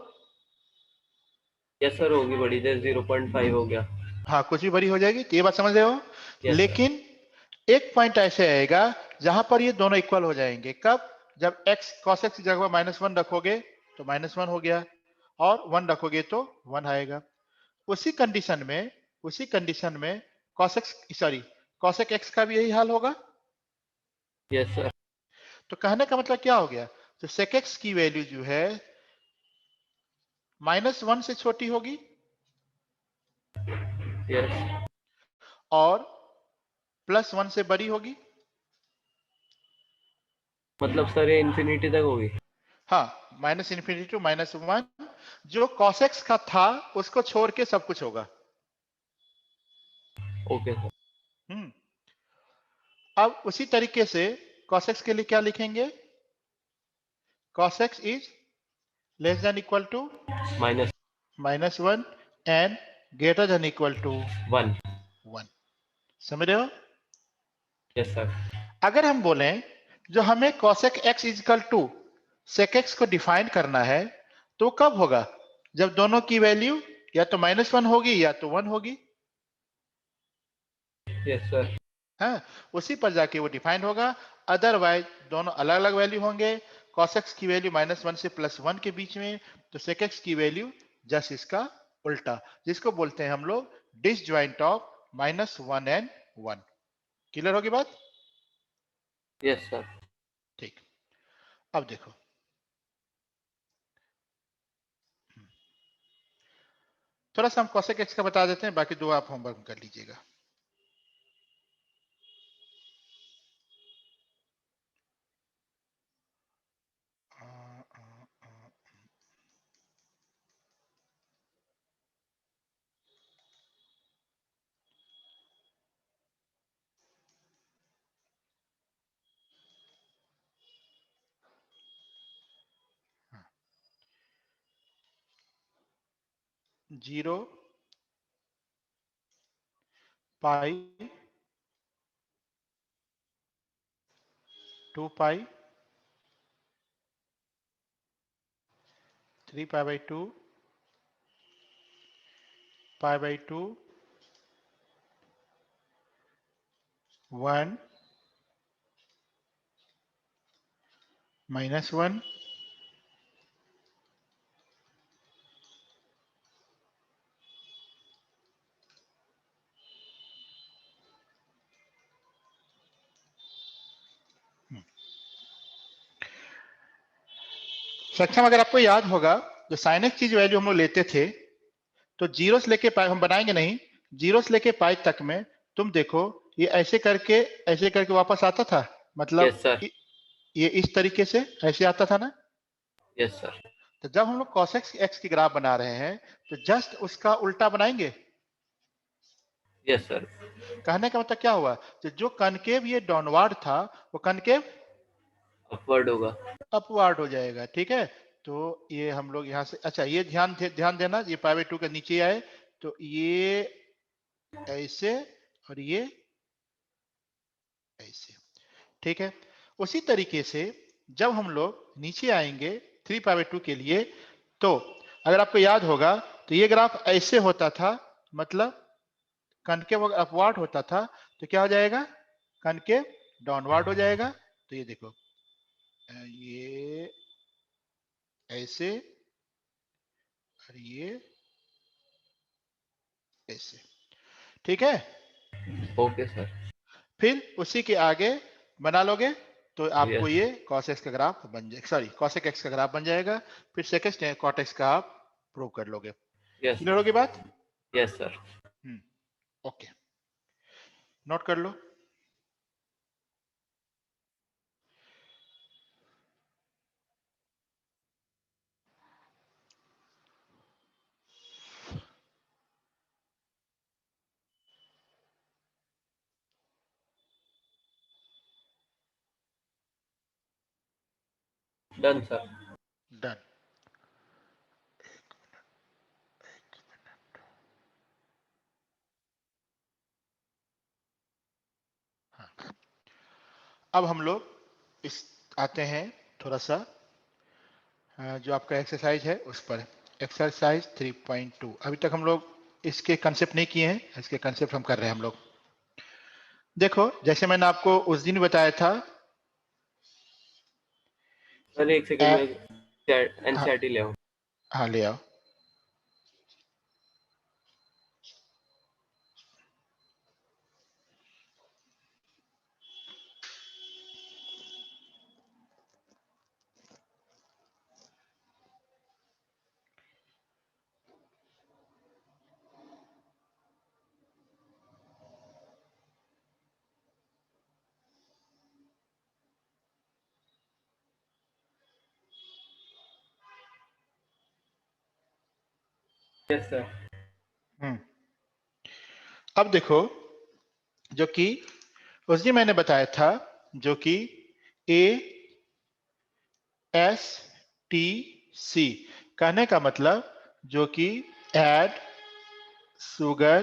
यस सर होगी बड़ी, जैसे 0.5 हो गया। हाँ, कुछ भी बड़ी हो जाएगी, तो ये बात समझ रहे हो। Yes sir. लेकिन एक पॉइंट ऐसे आएगा जहां पर ये दोनों इक्वल हो जाएंगे, कब? जब x cos x की जगह -1 रखोगे तो -1 हो गया, और 1 रखोगे तो 1 आएगा। उसी कंडीशन में cos x का भी यही हाल होगा। Yes sir. तो कहने का मतलब क्या हो गया? तो sec x की वैल्यू जो है -1 से छोटी होगी यस, और +1 से बड़ी होगी। मतलब सर ये इन्फिनिटी तक होगी। हाँ, -∞ टू -1, जो cos x का था उसको छोड़ के सब कुछ होगा। Okay sir. हम्म, अब उसी तरीके से cos x के लिए क्या लिखेंगे? cos x is less than equal to -1। -1 and greater than equal to 1। समझ रहे हो? Yes sir. अगर हम बोलें जो हमें cosec x equal to sec x को डिफाइन करना है, तो कब होगा? जब दोनों की वैल्यू या तो -1 होगी या तो 1 होगी। Yes sir. हाँ, उसी पर जाके वो डिफाइंड होगा। अदरवाइज दोनों अलग अलग वैल्यू होंगे। cos x की वैल्यू -1 से +1 के बीच में, तो sec x की वैल्यू जस्ट इसका उल्टा, जिसको बोलते हैं हम लोग डिसजॉइंट ऑफ -1 एंड 1। क्लियर होगी बात? Yes sir. ठीक, अब देखो, थोड़ा सा हम cosec x का बता देते हैं, बाकी दो आप होमवर्क कर लीजिएगा। आ, आ, आ, 0 पाई 2 पाई 3 पाई बाई 2 पाई बाई 2 1 -1 सक्षम। अगर आपको याद होगा, जो साइन एक्स की जो वैल्यू हम लोग लेते थे, तो जीरो से लेके पाई हम बनाएंगे नहीं, जीरो से लेके पाई तक में तुम देखो, ये ऐसे करके वापस आता था, मतलब यस सर। ये इस तरीके से ऐसे आता था ना। Yes sir. तो जब हम लोग cos x की ग्राफ बना रहे हैं, तो जस्ट उसका उल्टा बनाएंगे। Yes sir. कहने का मतलब क्या हुआ? तो जो कनकेव ये डाउनवर्ड था, वो कनकेव अपवर्ड होगा। अपवर्ड हो जाएगा। ठीक है, तो ये हम लोग यहाँ से, अच्छा ये ध्यान देना, ये पाई बाई 2 के नीचे आए तो ये ऐसे और ये ऐसे, ठीक है। उसी तरीके से जब हम लोग नीचे आएंगे 3 पाई बाई 2 के लिए, तो अगर आपको याद होगा तो ये ग्राफ ऐसे होता था, मतलब कनकेव अपवार्ड होता था, तो क्या हो जाएगा, कनकेव डाउनवर्ड हो जाएगा। तो ये देखो ये ऐसे और ये ऐसे, ठीक है। Okay sir. फिर उसी के आगे बना लोगे तो आपको यस ये cos x का ग्राफ बन जाएगा, सॉरी cosec x का ग्राफ बन जाएगा। फिर सेकंड cot x का आप प्रूव कर लोगे। यस क्लियर होगी बात? Yes sir. ओके, नोट कर लो। Done sir. डन। हाँ, अब हम लोग इस आते हैं थोड़ा सा जो आपका एक्सरसाइज है उस पर। एक्सरसाइज 3.2, अभी तक हम लोग इसके कंसेप्ट नहीं किए हैं, इसके कंसेप्ट हम कर रहे हैं हम लोग। देखो जैसे मैंने आपको उस दिन बताया था, सर एक सेकंड में हाँ, एनसीईआरटी ले आओ। हाँ ले आओ। Yes sir. अब देखो, जो कि उस दिन मैंने बताया था, जो कि ASTC कहने का मतलब जो कि ऐड शुगर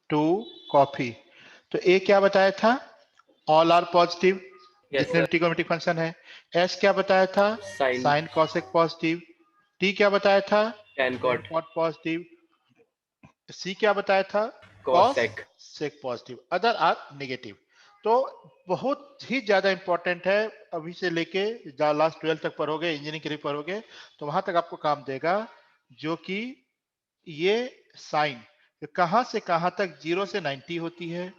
टू कॉफी, तो ए क्या बताया था, ऑल आर पॉजिटिव यस जितने भी सर। ट्रिगोनोमेट्रिक फंक्शन है। एस क्या बताया था, sine sine cosec positive. T क्या बताया था, tan tan cot cot positive. C क्या बताया था, cos cosec. Sec positive, other are negative. तो बहुत ही ज्यादा इंपॉर्टेंट है, अभी से लेके लास्ट 12 तक पढ़ोगे, इंजीनियरिंग के लिए पढ़ोगे तो वहां तक आपको काम देगा। जो कि ये साइन कहां से कहां तक 0 से 90 होती है,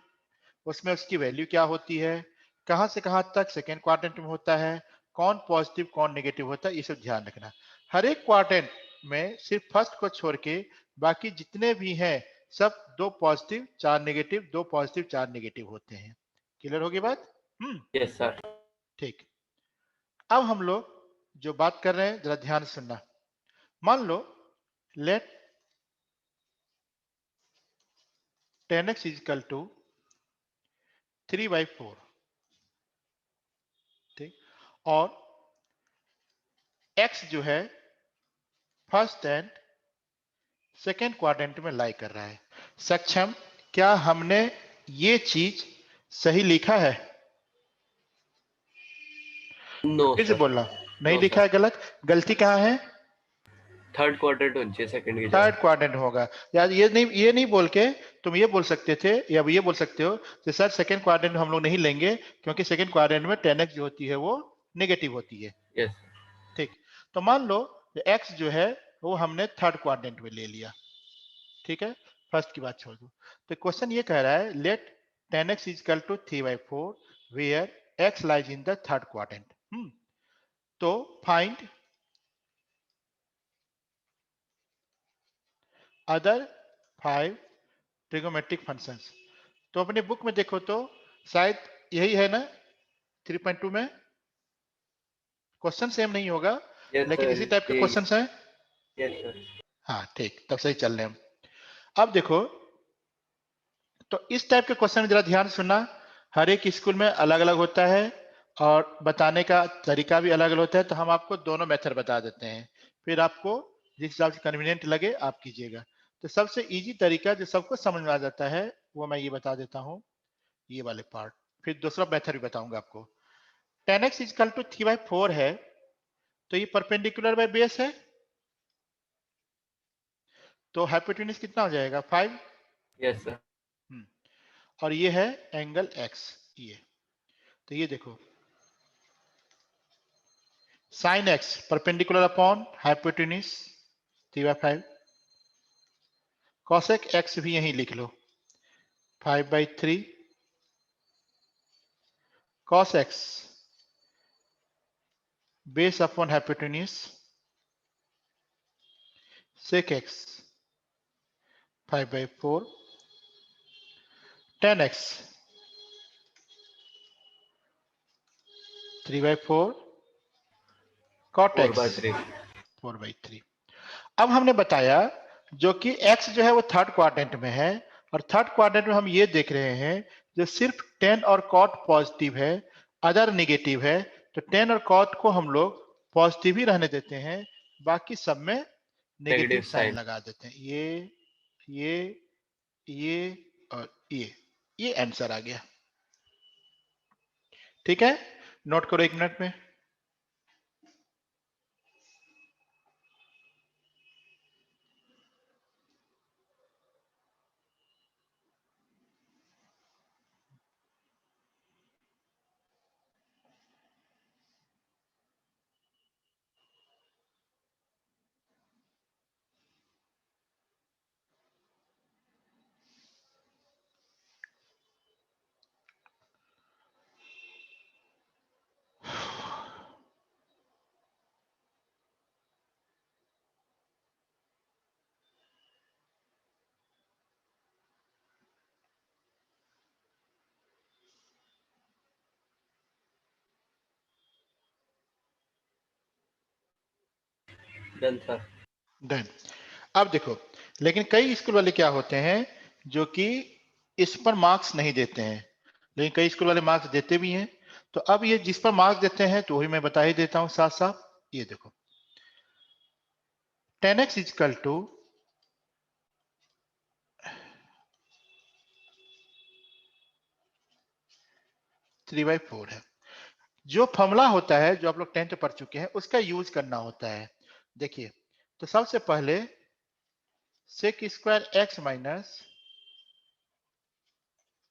उसमें उसकी वैल्यू क्या होती है, कहां से कहां तक सेकेंड क्वाड्रेंट में होता है, कौन पॉजिटिव कौन नेगेटिव होता है, ये सब ध्यान रखना। हर एक क्वाड्रेंट में सिर्फ फर्स्ट को छोड़ के बाकी जितने भी हैं सब 2 पॉजिटिव 4 नेगेटिव, 2 पॉजिटिव 4 नेगेटिव होते हैं। क्लियर होगी बात? Yes sir. ठीक। अब हम लोग जो बात कर रहे हैं जरा ध्यान से सुनना। मान लो let 10x is equal to 3/4, ठीक, और x जो है फर्स्ट एंड सेकेंड क्वाड्रेंट में लाई कर रहा है। सक्षम, क्या हमने ये चीज सही लिखा है? नो फिर से सर। बोलना, नहीं नो लिखा सर। है, गलत। गलती कहाँ है? थर्ड क्वाड्रेंट होनी चाहिए सेकंड की थर्ड जगह। क्वाड्रेंट होगा। यार ये नहीं बोल के तुम ये बोल सकते थे, या ये बोल सकते हो कि सर सेकंड क्वाड्रेंट हम लोग नहीं लेंगे क्योंकि सेकंड क्वाड्रेंट में 10x जो होती है वो नेगेटिव होती है। यस। ठीक, तो मान लो x जो है वो हमने थर्ड क्वाड्रेंट में ले लिया, ठीक है, फर्स्ट की बात छोड़ दो। तो क्वेश्चन ये कह रहा है let 10x is equal to 3/4 where x lies in the third quadrant. तो फाइंड अदर 5 ट्रिगोमेट्रिक फंक्शंस। तो अपने बुक में देखो तो शायद यही है ना, 3.2 में क्वेश्चन सेम नहीं होगा यस लेकिन सर। इसी टाइप के ये क्वेश्चंस हैं। Yes sir. हाँ ठीक, तब सही चल रहे हैं हम। अब देखो, तो इस टाइप के क्वेश्चन जरा ध्यान से सुनना, हर एक स्कूल में अलग अलग होता है और बताने का तरीका भी अलग अलग होता है, तो हम आपको दोनों मेथड बता देते हैं, फिर आपको जिस हिसाब से कन्वीनियंट लगे आप कीजिएगा। तो सबसे इजी तरीका जो सबको समझ में आ जाता है वो मैं ये बता देता हूँ, ये वाले पार्ट, फिर दूसरा मेथड भी बताऊंगा आपको। 10x इक्वल टू 3/4 है, तो ये परपेंडिकुलर बाय बेस है, तो हाइपोटेन्यूज कितना हो जाएगा 5। Yes sir. और ये है एंगल x, ये तो ये देखो sin x perpendicular upon hypotenuse 3/5, cosec x भी यहीं लिख लो 5/3, cos x base upon hypotenuse sec x 5/4, tan x 3/4, cot x 4/3। 4/3। अब हमने बताया जो कि x जो है वो थर्ड क्वाड्रेंट में है, और थर्ड क्वाड्रेंट में हम ये देख रहे हैं जो सिर्फ tan और cot पॉजिटिव है, अदर निगेटिव है, तो tan और cot को हम लोग पॉजिटिव ही रहने देते हैं, बाकी सब में नेगेटिव नेगेटिव साइन साइन। लगा देते हैं। ये और ये आंसर आ गया। ठीक है, नोट करो 1 मिनट में। Done sir. डन। अब देखो, लेकिन कई स्कूल वाले क्या होते हैं जो कि इस पर मार्क्स नहीं देते हैं, लेकिन कई स्कूल वाले मार्क्स देते भी हैं। तो अब ये जिस पर मार्क्स देते हैं तो वही मैं बता ही देता हूं साथ साथ। ये देखो 10x इक्वल टू 3/4 है। जो फॉर्मूला होता है जो आप लोग 10th पढ़ चुके हैं उसका यूज करना होता है। देखिए, तो सबसे पहले sec square x minus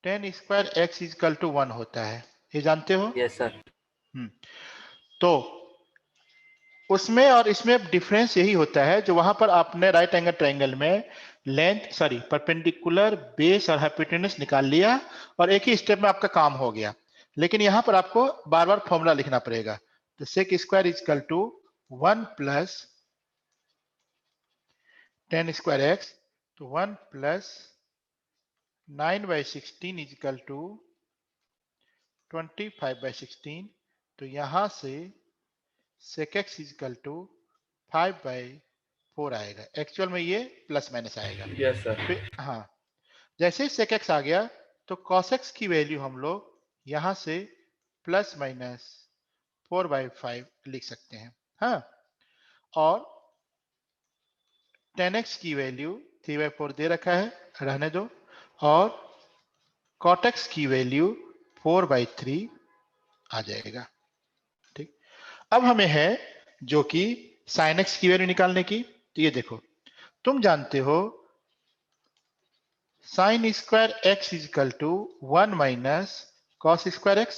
10 square x equal to 1 होता है, ये जानते हो। Yes sir. तो उसमें और इसमें डिफरेंस यही होता है जो वहां पर आपने राइट एंगल ट्रायंगल में लेंथ सॉरी परपेंडिकुलर बेस और हाइपोटेन्यूज निकाल लिया और एक ही स्टेप में आपका काम हो गया। लेकिन यहां पर आपको बार बार फॉर्मूला लिखना पड़ेगा। तो sec square equal to 1 plus 10 square x, तो 1 प्लस 9/16 इक्वल टू 25/16। तो यहां से sec x इक्वल टू 5/4 आएगा। एक्चुअल में ये प्लस माइनस आएगा। Yes sir. फिर हाँ, जैसे ही sec x आ गया तो cos x की वैल्यू हम लोग यहां से प्लस माइनस 4/5 लिख सकते हैं। हाँ, और 10x की वैल्यू 3/4 दे रखा है, रहने दो, और cot x की वैल्यू 4/3 आ जाएगा। ठीक, अब हमें है जो कि sin x की वैल्यू निकालने की। तो ये देखो, तुम जानते हो sin square x equal to 1 minus cos square x,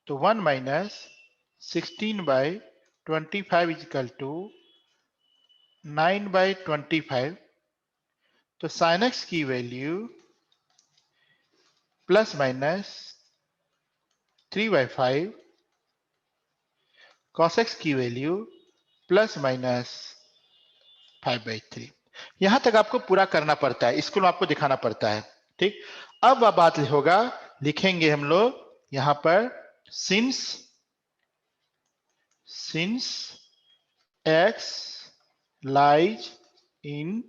तो 1 माइनस 16/25 इक्वल टू 9/25। तो sin x की value plus minus 3/5, cos x की वैल्यू प्लस माइनस 5/3। यहां तक आपको पूरा करना पड़ता है, स्कूल में आपको दिखाना पड़ता है। ठीक, अब बात होगा, लिखेंगे हम लोग यहां पर since x lies in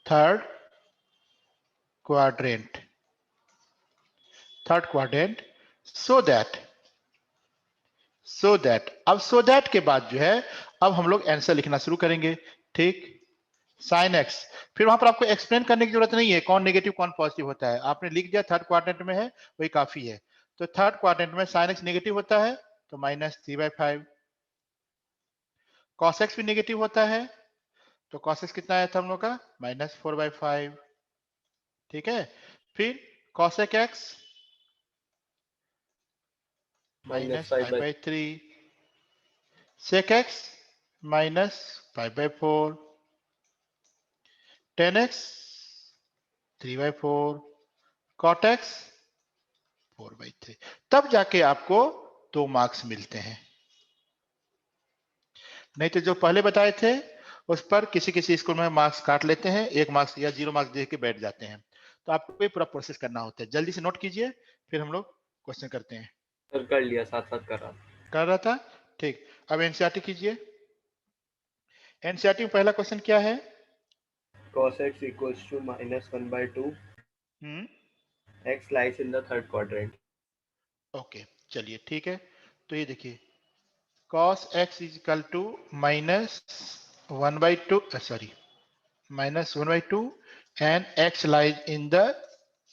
third quadrant so that अब सो दैट के बाद जो है अब हम लोग आंसर लिखना शुरू करेंगे, ठीक। साइन एक्स, फिर वहां पर आपको एक्सप्लेन करने की जरूरत नहीं है कौन नेगेटिव कौन पॉजिटिव होता है, आपने लिख दिया थर्ड क्वाड्रेंट में है वही काफी है। तो थर्ड क्वाड्रेंट में साइन एक्स नेगेटिव होता है तो -3/5, कॉस एक्स भी नेगेटिव होता है तो कॉस एक्स कितना आया था हम लोग का -4/5, ठीक है। फिर cosec x -5/3, sec x -5/4, tan x 3/4, cot x 4/3, तब जाके आपको 2 मार्क्स मिलते हैं। नहीं तो जो पहले बताए थे उस पर किसी किसी स्कूल में मार्क्स काट लेते हैं, 1 मार्क्स या 0 मार्क्स दे के बैठ जाते हैं। तो आपको ये पूरा प्रोसेस करना होता है, जल्दी से नोट कीजिए फिर हम लोग क्वेश्चन करते हैं। सर कर लिया, साथ साथ कर रहा था। कर रहा था, ठीक। अब एनसीईआरटी कीजिए। एनसीईआरटी में पहला क्वेश्चन क्या है? cos x equals to -1/2, hmm, x lies in the third quadrant. Okay, चलिए ठीक है। तो ये देखिए cos x is equal to -1/2, sorry -1/2 and x lies in the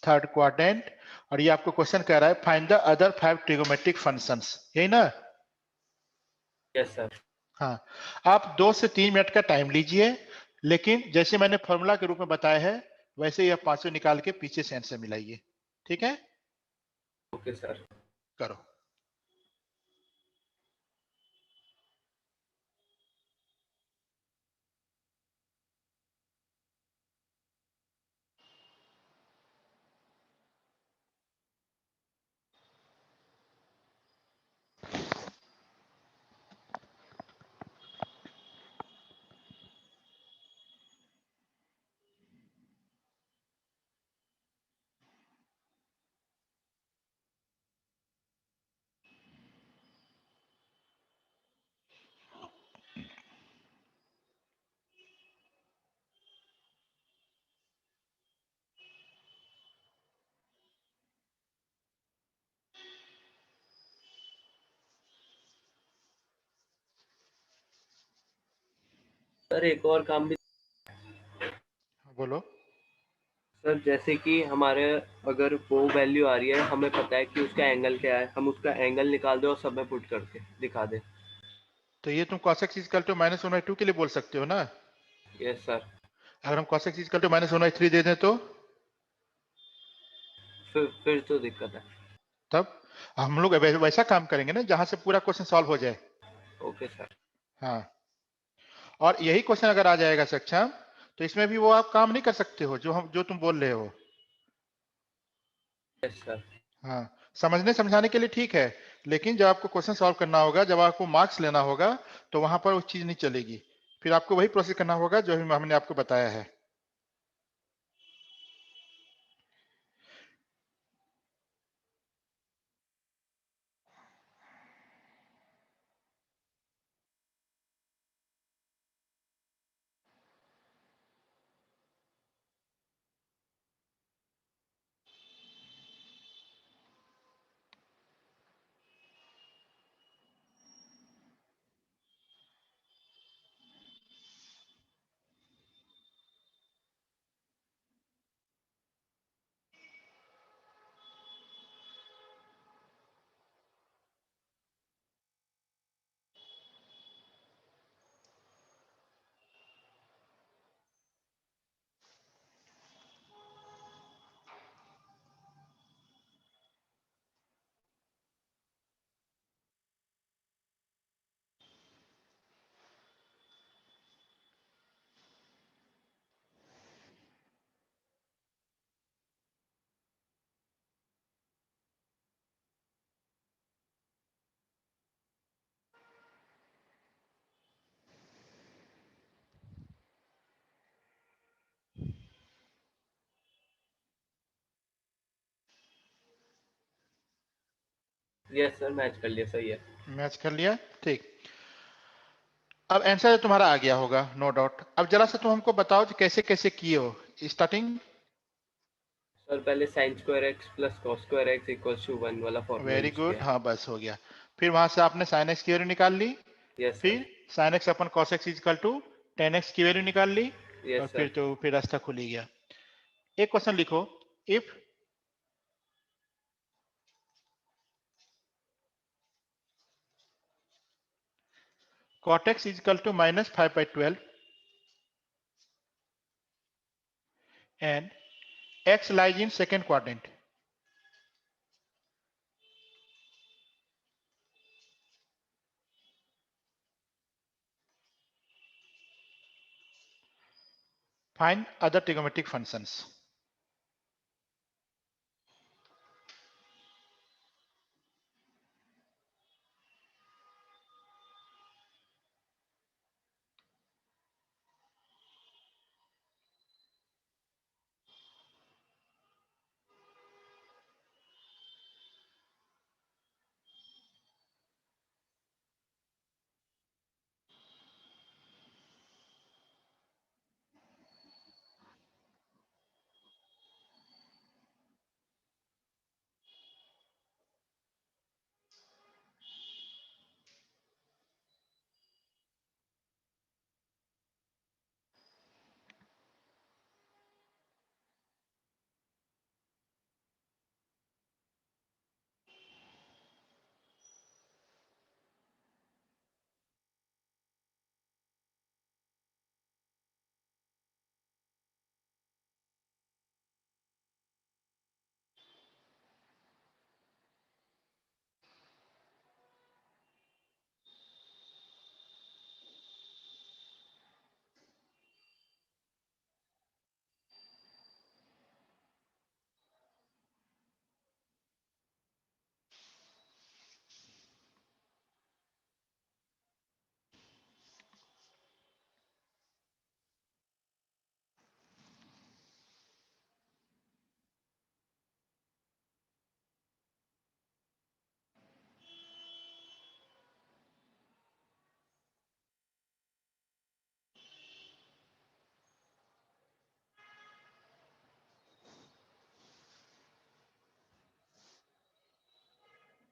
third quadrant. और ये आपको क्वेश्चन कह रहा है find the other 5 trigonometric functions, यही ना? Yes sir. हाँ, आप 2 से 3 मिनट का टाइम लीजिए, लेकिन जैसे मैंने फॉर्मूला के रूप में बताया है वैसे ही आप पांचों निकाल के पीछे से आंसर मिलाइए, ठीक है? Okay sir. करो। सर एक और काम भी। बोलो। सर जैसे कि हमारे अगर वो वैल्यू आ रही है, हमें पता है कि उसका एंगल क्या है, हम उसका एंगल निकाल दे और सब में पुट करके दिखा दे। तो ये तुम cos x is equal to -1/2 के लिए बोल सकते हो ना? Yes sir. अगर हम cos x is equal to -1/3 दे दें तो फिर तो दिक्कत है। तब हम लोग वैसा काम करेंगे ना जहां से पूरा क्वेश्चन सॉल्व हो जाए। Okay sir. हाँ, और यही क्वेश्चन अगर आ जाएगा सक्षम तो इसमें भी वो आप काम नहीं कर सकते हो जो तुम बोल रहे हो। Yes sir. हाँ, समझने समझाने के लिए ठीक है, लेकिन जब आपको क्वेश्चन सॉल्व करना होगा, जब आपको मार्क्स लेना होगा तो वहां पर वो चीज नहीं चलेगी। फिर आपको वही प्रोसेस करना होगा जो हमने आपको बताया है। यस सर, मैच कर लिया, सही है। मैच कर लिया, ठीक। अब आंसर तुम्हारा आ गया होगा नो डाउट। अब जरा सा तुम हमको बताओ कि कैसे कैसे किए हो स्टार्टिंग। सर पहले sine square x plus cos square x equals to 1 वाला फॉर्मूला वेरी यूज गुड, किया। हाँ बस हो गया। फिर वहां से आपने साइन एक्स की वैल्यू निकाल ली, यस सर। फिर sine x upon cos x equal to tan x की वैल्यू निकाल ली, और यस सर। फिर रास्ता खुल ही गया। एक क्वेश्चन लिखो, if cot x is equal to minus 5 by 12 and x lies in second quadrant, find other trigonometric functions.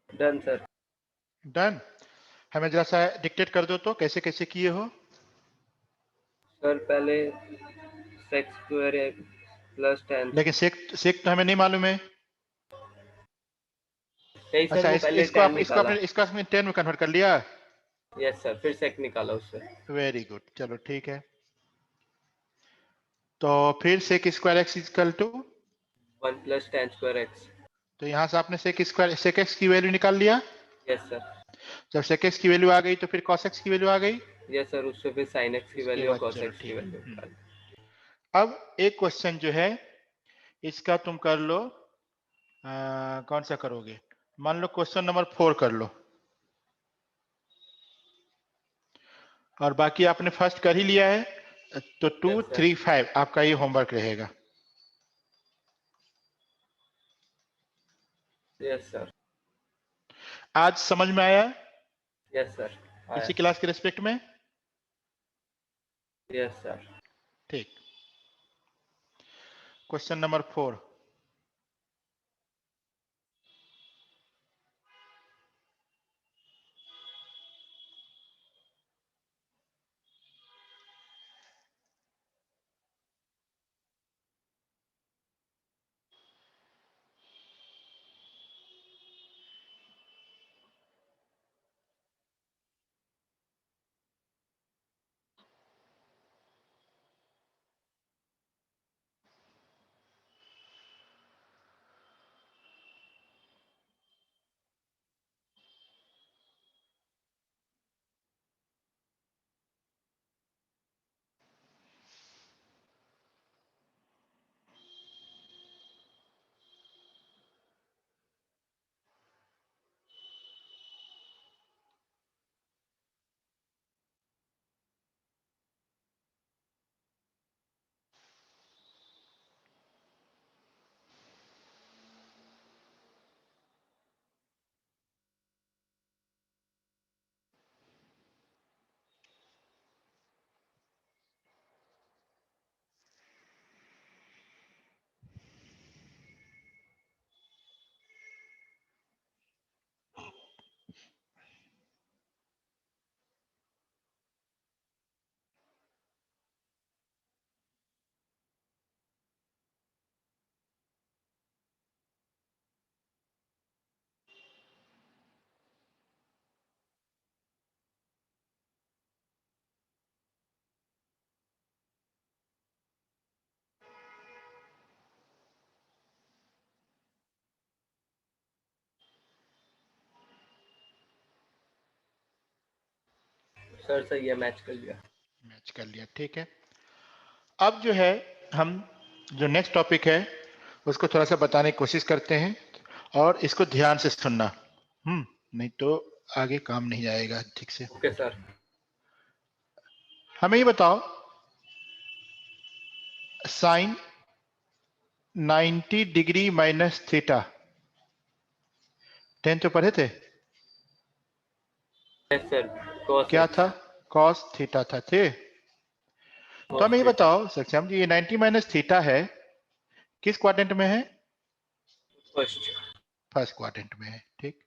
Done sir. Done. हमें जरा सा डिक्टेट कर दो तो कैसे कैसे किए हो। सर पहले sex square x plus ten. लेकिन सेक सेक तो हमें नहीं मालूम है। नहीं सर, अच्छा, वो पहले इसको टेन आप निकाला। इसको आपने 10 में कन्वर्ट कर लिया। यस सर, फिर सेक निकाला उससे। वेरी गुड, चलो ठीक है। तो फिर sec square x equal to, 1 plus tan square x. तो यहां से आपने सेक एक्स की वैल्यू निकाल लिया। Yes sir. जब सेक एक्स की वैल्यू आ गई तो फिर कॉस एक्स की वैल्यू आ गई। यस सर, उससे फिर साइन एक्स की इसके वैल्यू और बाद कॉस चलो एक्स की ठीक है। वैल्यू निकाली। अब एक क्वेश्चन जो है इसका तुम कर लो, कौन सा करोगे? मान लो क्वेश्चन नंबर 4 कर लो, और बाकी आपने फर्स्ट कर ही लिया है, तो 2, यस सर। 3, 5 आपका ये होमवर्क रहेगा। Yes sir. आज समझ में आया यस सर। आया इसी सर। क्लास के रिस्पेक्ट में? Yes sir. ठीक। क्वेश्चन नंबर 4, सर सही है, मैच कर लिया। मैच कर लिया, ठीक है। अब जो है हम जो नेक्स्ट टॉपिक है उसको थोड़ा सा बताने की कोशिश करते हैं और इसको ध्यान से सुनना, नहीं तो आगे काम नहीं जाएगा ठीक से। Okay sir. हमें ये बताओ, साइन 90 डिग्री माइनस थीटा 10 तो पढ़े थे, यस सर। कॉस क्या एक्स। था? कॉस थीटा था, थे। तो कॉस हमें ये थीटा। बताओ सक्षम जी, ये 90 माइनस थीटा है, किस क्वाड्रेंट में है? फर्स्ट। फर्स्ट क्वाड्रेंट में है, ठीक।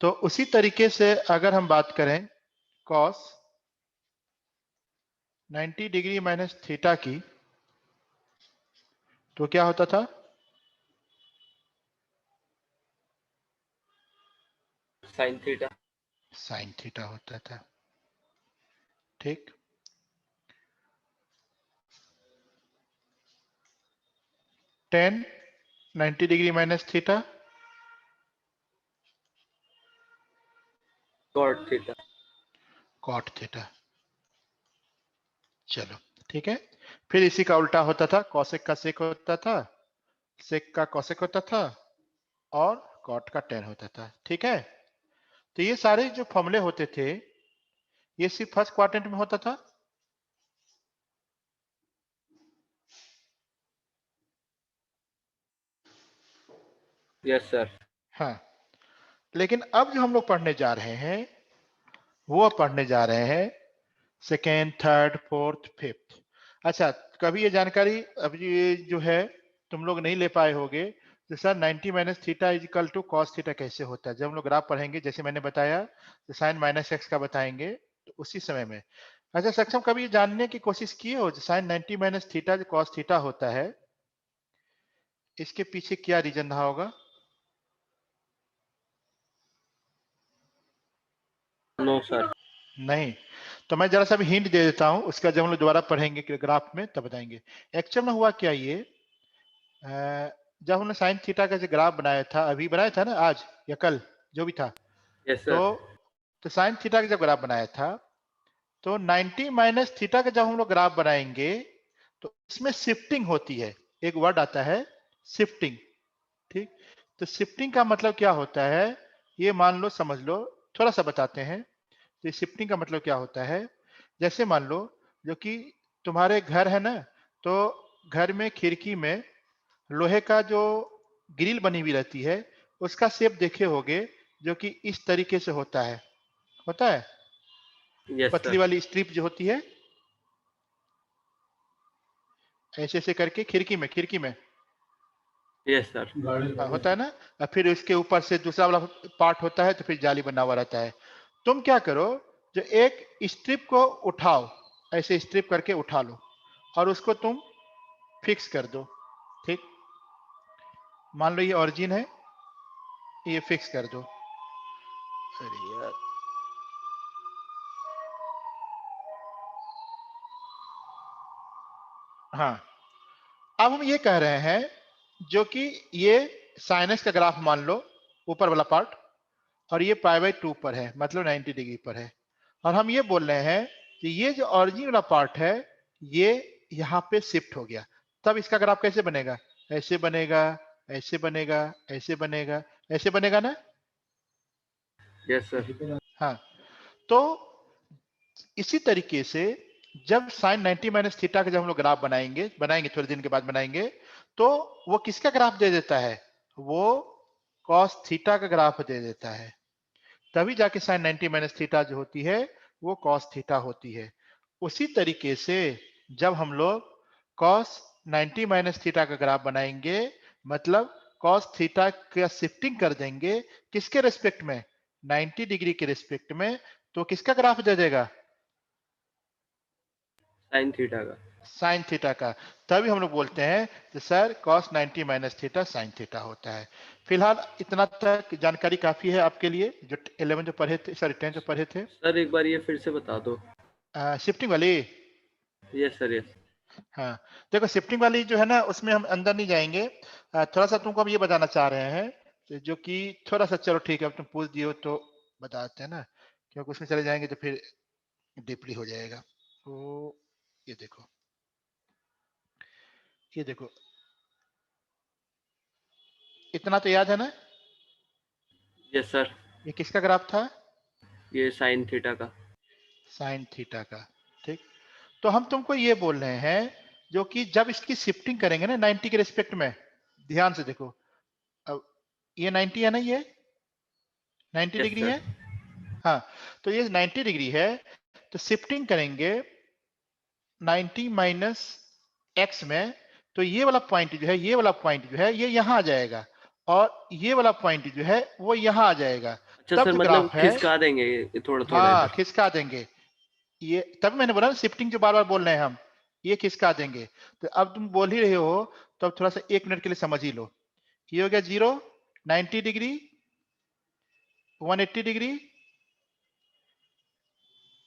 तो उसी तरीके से अगर हम बात करें कॉस 90 डिग्री माइनस थीटा की, तो क्या होता था? Sine theta. साइन थीटा होता था, ठीक। Ten 90 degree minus theta, cot theta. Cot theta. चलो, ठीक है। फिर इसी का उल्टा होता था, कॉसेक का सेक होता था, सेक का कॉसेक होता था, और कॉट का टेन होता था, ठीक है। तो ये सारे जो फॉर्मूले होते थे ये सिर्फ फर्स्ट क्वाड्रेंट में होता था। Yes sir. हाँ, लेकिन अब जो हम लोग पढ़ने जा रहे हैं वो पढ़ने जा रहे हैं सेकेंड, थर्ड, फोर्थ, फिफ्थ। अच्छा, कभी ये जानकारी अब ये जो है तुम लोग नहीं ले पाए होगे, तो sir 90 minus theta is equal to cos theta कैसे होता है? जब हम लोग ग्राफ पढ़ेंगे, जैसे मैंने बताया, तो साइन माइनस एक्स का बताएंगे तो उसी समय में। अच्छा सक्षम, कभी ये जानने की कोशिश किए हो साइन 90 माइनस थीटा जो कॉस थीटा होता है, इसके पीछे क्या रीजन रहा होगा? No sir. नहीं, तो मैं जरा सा भी हिंट दे देता हूं, उसका जब हम लोग दोबारा पढ़ेंगे कि ग्राफ में तब बताएंगे। एक्चुअल में हुआ क्या ये, जब हमने साइन थीटा का जो ग्राफ बनाया था, अभी बनाया था ना, आज या कल, जो भी था, यस तो सर। तो साइन थीटा का जब ग्राफ बनाया था, तो 90 माइनस थीटा का जब हम लोग ग्राफ बनाएंगे तो इसमें शिफ्टिंग होती है, एक वर्ड आता है शिफ्टिंग, ठीक। तो शिफ्टिंग का मतलब क्या होता है, ये मान लो, समझ लो, थोड़ा सा बताते हैं। तो शिफ्टिंग का मतलब क्या होता है, जैसे मान लो जो कि तुम्हारे घर है ना, तो घर में खिड़की में लोहे का जो ग्रिल बनी हुई रहती है, उसका शेप देखे होगे, जो कि इस तरीके से होता है, यस पतली सर। वाली स्ट्रिप जो होती है, ऐसे ऐसे करके खिड़की में यस सर। होता है ना। और फिर उसके ऊपर से दूसरा वाला पार्ट होता है, तो फिर जाली बना हुआ रहता है। तुम क्या करो, जो एक स्ट्रिप को उठाओ, ऐसे स्ट्रिप करके उठा लो और उसको तुम फिक्स कर दो, ठीक। मान लो ये ऑरिजिन है, ये फिक्स कर दो। अरे यार, हाँ, अब हम ये कह रहे हैं, जो कि ये साइनस का ग्राफ मान लो, ऊपर वाला पार्ट, और ये पाई बाई 2 पर है, मतलब 90 डिग्री पर है। और हम ये बोल रहे हैं कि ये जो ऑरिजिन वाला पार्ट है, ये यहाँ पे शिफ्ट हो गया, तब इसका ग्राफ कैसे बनेगा? ऐसे बनेगा, ऐसे बनेगा, ऐसे बनेगा, ऐसे बनेगा ना। Yes sir. हाँ, तो इसी तरीके से जब साइन 90 माइनस थीटा का जब हम लोग ग्राफ बनाएंगे थोड़े दिन के बाद बनाएंगे, तो वो किसका ग्राफ दे देता है? वो कॉस थीटा का ग्राफ दे देता है। तभी जाके साइन 90 माइनस थीटा जो होती है वो कॉस थीटा होती है। उसी तरीके से जब हम लोग कॉस 90 माइनस थीटा का ग्राफ बनाएंगे, मतलब कॉस थीटा का शिफ्टिंग कर देंगे, किसके रेस्पेक्ट में? 90 डिग्री के रेस्पेक्ट में, तो किसका ग्राफ दे देगा? साइन थीटा का। साइन थीटा का। तभी हम लोग बोलते हैं कि sir cos 90 minus theta sine theta होता है। फिलहाल इतना तक जानकारी काफी है आपके लिए, जो 11 जो पढ़े थे, सॉरी 10 जो पढ़े थे। सर एक बार ये फिर से बता दो। शिफ्टिंग वाली, यस सर यस। हाँ, देखो शिफ्टिंग वाली जो है ना, उसमें हम अंदर नहीं जाएंगे। थोड़ा सा तुमको हम ये बताना चाह रहे हैं, जो कि थोड़ा सा, चलो ठीक है, अब तुम पूछ दियो तो बताते हैं ना, क्योंकि उसमें चले जाएंगे तो फिर डीपली हो जाएगा। तो ये देखो, ये देखो, इतना तो याद है ना? Yes sir. ये किसका ग्राफ था? ये साइन थीटा का। साइन थीटा का। ठीक, तो हम तुमको ये बोल रहे हैं जो कि जब इसकी शिफ्टिंग करेंगे ना 90 के रिस्पेक्ट में, ध्यान से देखो, अब ये 90 है ना, ये 90 यस डिग्री सर। है। हाँ, तो ये 90 डिग्री है, तो शिफ्टिंग करेंगे 90 माइनस एक्स में, तो ये वाला पॉइंट जो है, ये वाला पॉइंट जो है, ये यहाँ आ जाएगा, और ये वाला पॉइंट जो है वो यहाँ आ जाएगा। अच्छा तब सर, जो मतलब ग्राफ है, खिसका देंगे ये थोड़ा थोड़ा हाँ इधर। खिसका देंगे। ये तब मैंने बोला ना, शिफ्टिंग जो बार बार बोल रहे हैं हम, ये खिसका देंगे। तो अब तुम बोल ही रहे हो, तो अब थोड़ा सा 1 मिनट के लिए समझ ही लो। ये हो गया 0, 90 डिग्री, 180 डिग्री,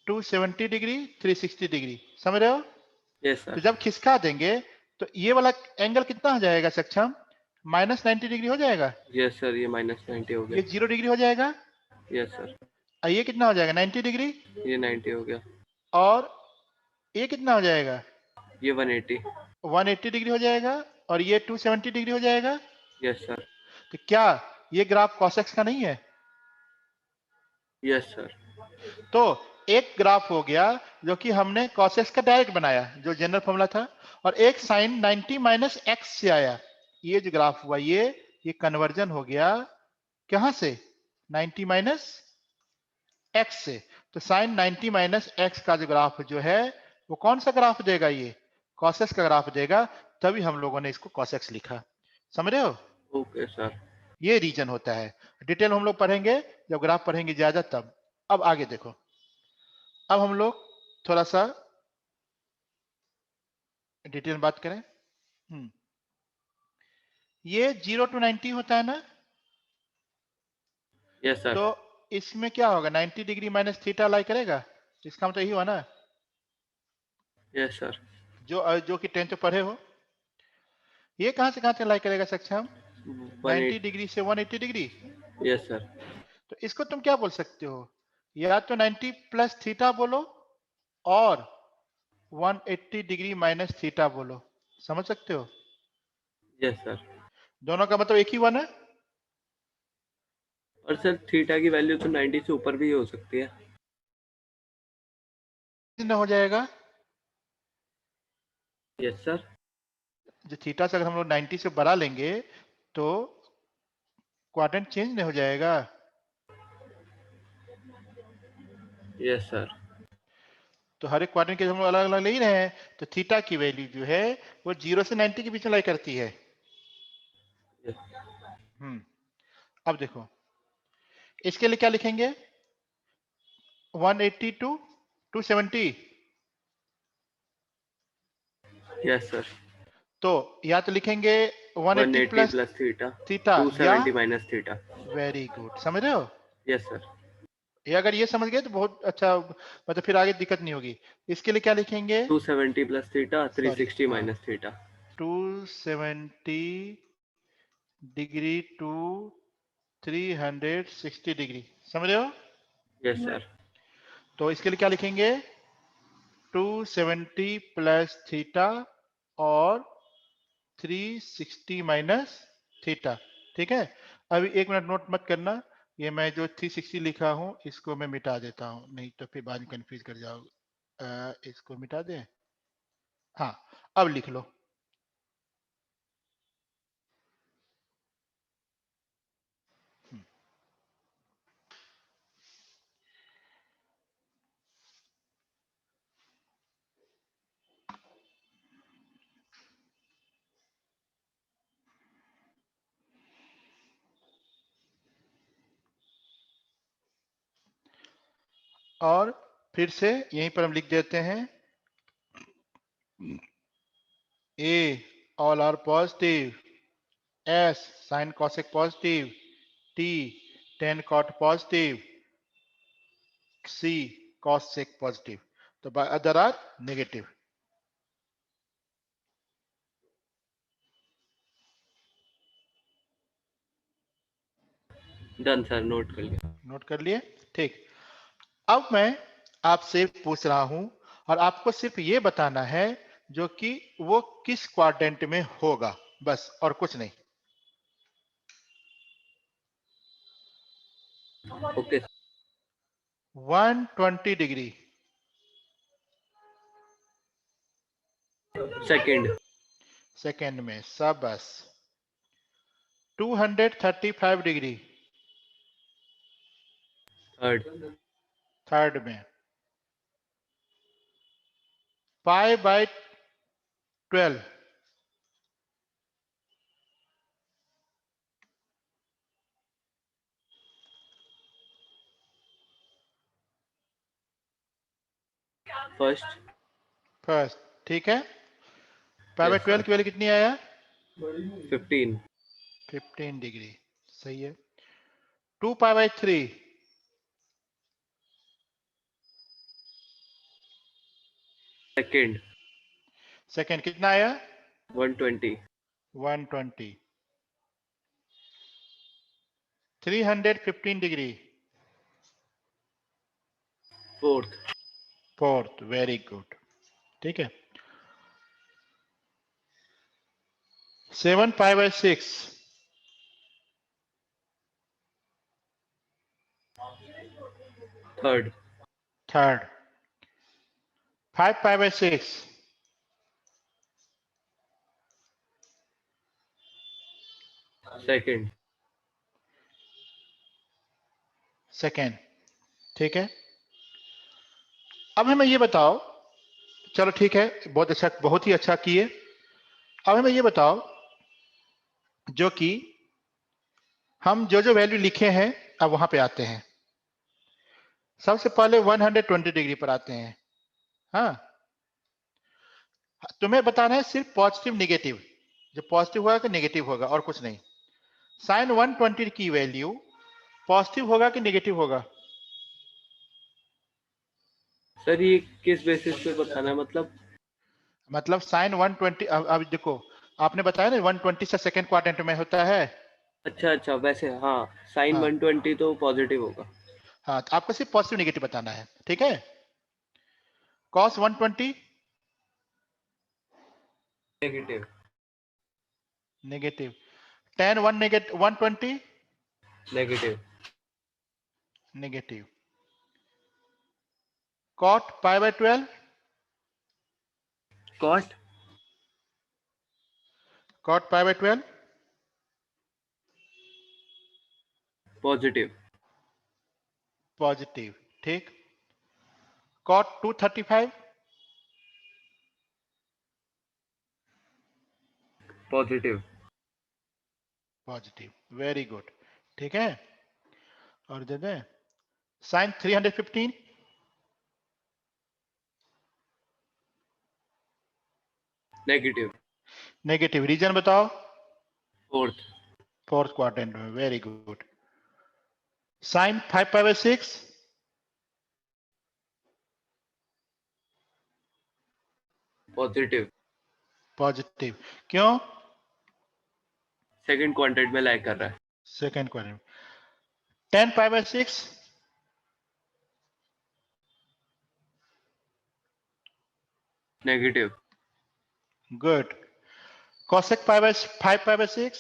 270 डिग्री, 360 डिग्री, समझ रहे हो? यस तो सर। जब खिसका देंगे तो ये वाला एंगल कितना हो जाएगा सक्षम? -90 डिग्री हो जाएगा। यस सर, ये -90 हो ये गया। 0 डिग्री हो जाएगा। Yes sir. और ये कितना हो जाएगा? 90 डिग्री। ये 90 हो गया। और ये कितना हो जाएगा? ये 180। 180 डिग्री हो जाएगा। और ये 270 डिग्री हो जाएगा। Yes sir. तो क्या ये ग्राफ कॉसेक्स का नहीं है? Yes sir. तो एक ग्राफ हो गया जो कि हमने कॉसेक्स का डायरेक्ट बनाया, जो जनरल फॉर्मूला था, और एक साइन 90 माइनस एक्स से आया। ये जो ग्राफ हुआ, ये कन्वर्जन हो गया कहां से? 90 माइनस एक्स से। तो साइन 90 माइनस एक्स का जो ग्राफ जो है, वो कौन सा ग्राफ देगा? ये कॉसेक्स का ग्राफ देगा। तभी हम लोगों ने इसको कॉसेक्स लिखा। समझ रहे हो? Okay sir. ये रीजन होता है। डिटेल हम लोग पढ़ेंगे जब ग्राफ पढ़ेंगे ज्यादा तब। अब आगे देखो, अब हम लोग थोड़ा सा डिटेल में बात करें। ये 0 to 90 होता है ना? Yes sir. तो इसमें क्या होगा? 90 डिग्री माइनस थीटा लाई करेगा। इसका मतलब यही हुआ ना, यस सर। जो कि 10th में पढ़े हो। ये कहां से कहां तक लाई करेगा सक्षम? 90 180। डिग्री से 180 डिग्री। Yes sir. तो इसको तुम क्या बोल सकते हो? या तो 90 प्लस थीटा बोलो, और 180 डिग्री माइनस थीटा बोलो। समझ सकते हो? Yes sir. दोनों का मतलब एक ही हुआ ना? और सर थीटा की वैल्यू तो 90 से ऊपर भी हो सकती है। न हो जाएगा। Yes sir. जो थीटा से अगर हम लोग 90 से बड़ा लेंगे तो क्वाड्रेंट चेंज नहीं हो जाएगा। Yes sir. तो हर एक क्वाड्रेंट के हम लोग अलग अलग ले ही रहे हैं। तो थीटा की वैल्यू जो है वो 0 से 90 के बीच में लाई करती है। अब देखो, इसके लिए क्या लिखेंगे? 180 टू 270। Yes sir. तो या तो लिखेंगे 180 180 प्लस प्लस थीटा, थीटा, या 270 माइनस थीटा। वेरी गुड, समझ रहे हो? Yes sir. ये अगर ये समझ गए तो बहुत अच्छा, मतलब फिर आगे दिक्कत नहीं होगी। इसके लिए क्या लिखेंगे? 270 प्लस थीटा, सॉरी, 360 हाँ, minus theta. 270 degree to 360 degree, समझ रहे हो? Yes sir. तो इसके लिए क्या लिखेंगे? 270 प्लस थीटा और 360 माइनस थीटा। ठीक है, अभी 1 मिनट नोट मत करना। ये मैं जो 360 लिखा हूं इसको मैं मिटा देता हूं, नहीं तो फिर बाद में कंफ्यूज कर जाओ। इसको मिटा दें। हाँ, अब लिख लो। और फिर से यहीं पर हम लिख देते हैं, A all are positive, S sine cosec positive, T tan cot positive, C cosec positive. तो other are negative. Done sir, note कर लिया। नोट कर लिए? ठीक। अब मैं आपसे पूछ रहा हूं और आपको सिर्फ ये बताना है जो कि वो किस क्वाड्रेंट में होगा, बस, और कुछ नहीं। ओके। 120 degree second. सेकेंड में, सब बस। 235 डिग्री थर्ड। थर्ड में। पाई बाय 12 फर्स्ट। फर्स्ट, ठीक है। Pi by yes 12 sir. की वैल्यू कितनी आया? 15। 15 डिग्री, सही है। 2 पाई बाय 3 सेकंड। सेकेंड कितना आया? 120। 120। 315 degree fourth. Fourth, very good, ठीक है। 7 पाई by 6 third. Third. 5 pi by 6 second. Second, ठीक है। अब हमें ये बताओ, चलो ठीक है, बहुत अच्छा, बहुत ही अच्छा किए। अब हमें ये बताओ जो कि हम जो जो वैल्यू लिखे हैं, अब वहां पे आते हैं। सबसे पहले 120 डिग्री पर आते हैं। हाँ, तुम्हें बताना है सिर्फ पॉजिटिव निगेटिव, जो पॉजिटिव होगा कि निगेटिव होगा, और कुछ नहीं। साइन 120 की वैल्यू पॉजिटिव होगा कि निगेटिव होगा? सर ये किस बेसिस पे बताना है, मतलब साइन 120, अब देखो, आपने बताया ना 120 से सेकंड क्वाड्रेंट में होता है। अच्छा अच्छा, वैसे हाँ। साइन हाँ 120 तो पॉजिटिव होगा। हाँ, तो आपको सिर्फ पॉजिटिव निगेटिव बताना है, ठीक है। Cos 120 negative. Negative. Tan 120 negative. Negative. Cot pi by 12 cot. Cot pi by 12 positive. Positive, ठीक। Cot 235 positive. Positive, very good, ठीक है। और दे दें साइन 315 नेगेटिव। नेगेटिव, रीजन बताओ? फोर्थ। फोर्थ क्वाड्रेंट में, very good. Sine 5 pi by 6 positive. Positive, क्यों? Second quadrant में लैग कर रहा है। Second quadrant. 10 pi by 6 negative. Good. cosec pi by 5 pi by 6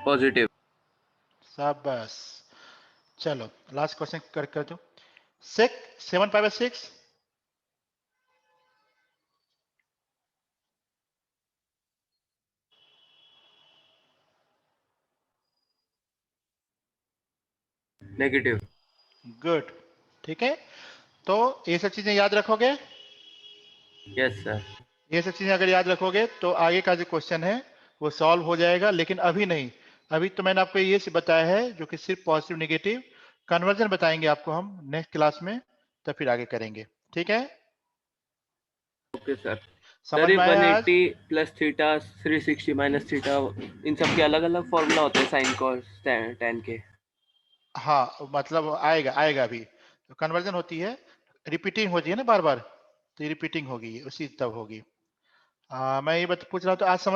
positive. शाबाश। चलो लास्ट क्वेश्चन कर दो। सेक 7 पाई बाय 6 नेगेटिव। गुड, ठीक है। तो ये सब चीजें याद रखोगे? Yes sir. ये सब चीजें अगर याद रखोगे तो आगे का जो क्वेश्चन है वो सॉल्व हो जाएगा, लेकिन अभी नहीं। अभी तो मैंने आपको ये से बताया है जो कि सिर्फ पॉजिटिव निगेटिव। कन्वर्जन बताएंगे आपको हम नेक्स्ट क्लास में, तो फिर आगे करेंगे, ठीक है। Okay sir. सर समझ ये में आया आज? 180 प्लस थीटा 360 माइनस थीटा, इन सब के अलग अलग फॉर्मूला होते हैं साइन कॉस टेन के। हाँ, मतलब आएगा आएगा अभी। तो कन्वर्जन होती है, रिपीटिंग होती है ना बार बार, तो रिपीटिंग होगी, उसी तब होगी। मैं ये पूछ रहा हूँ, तो आज समझ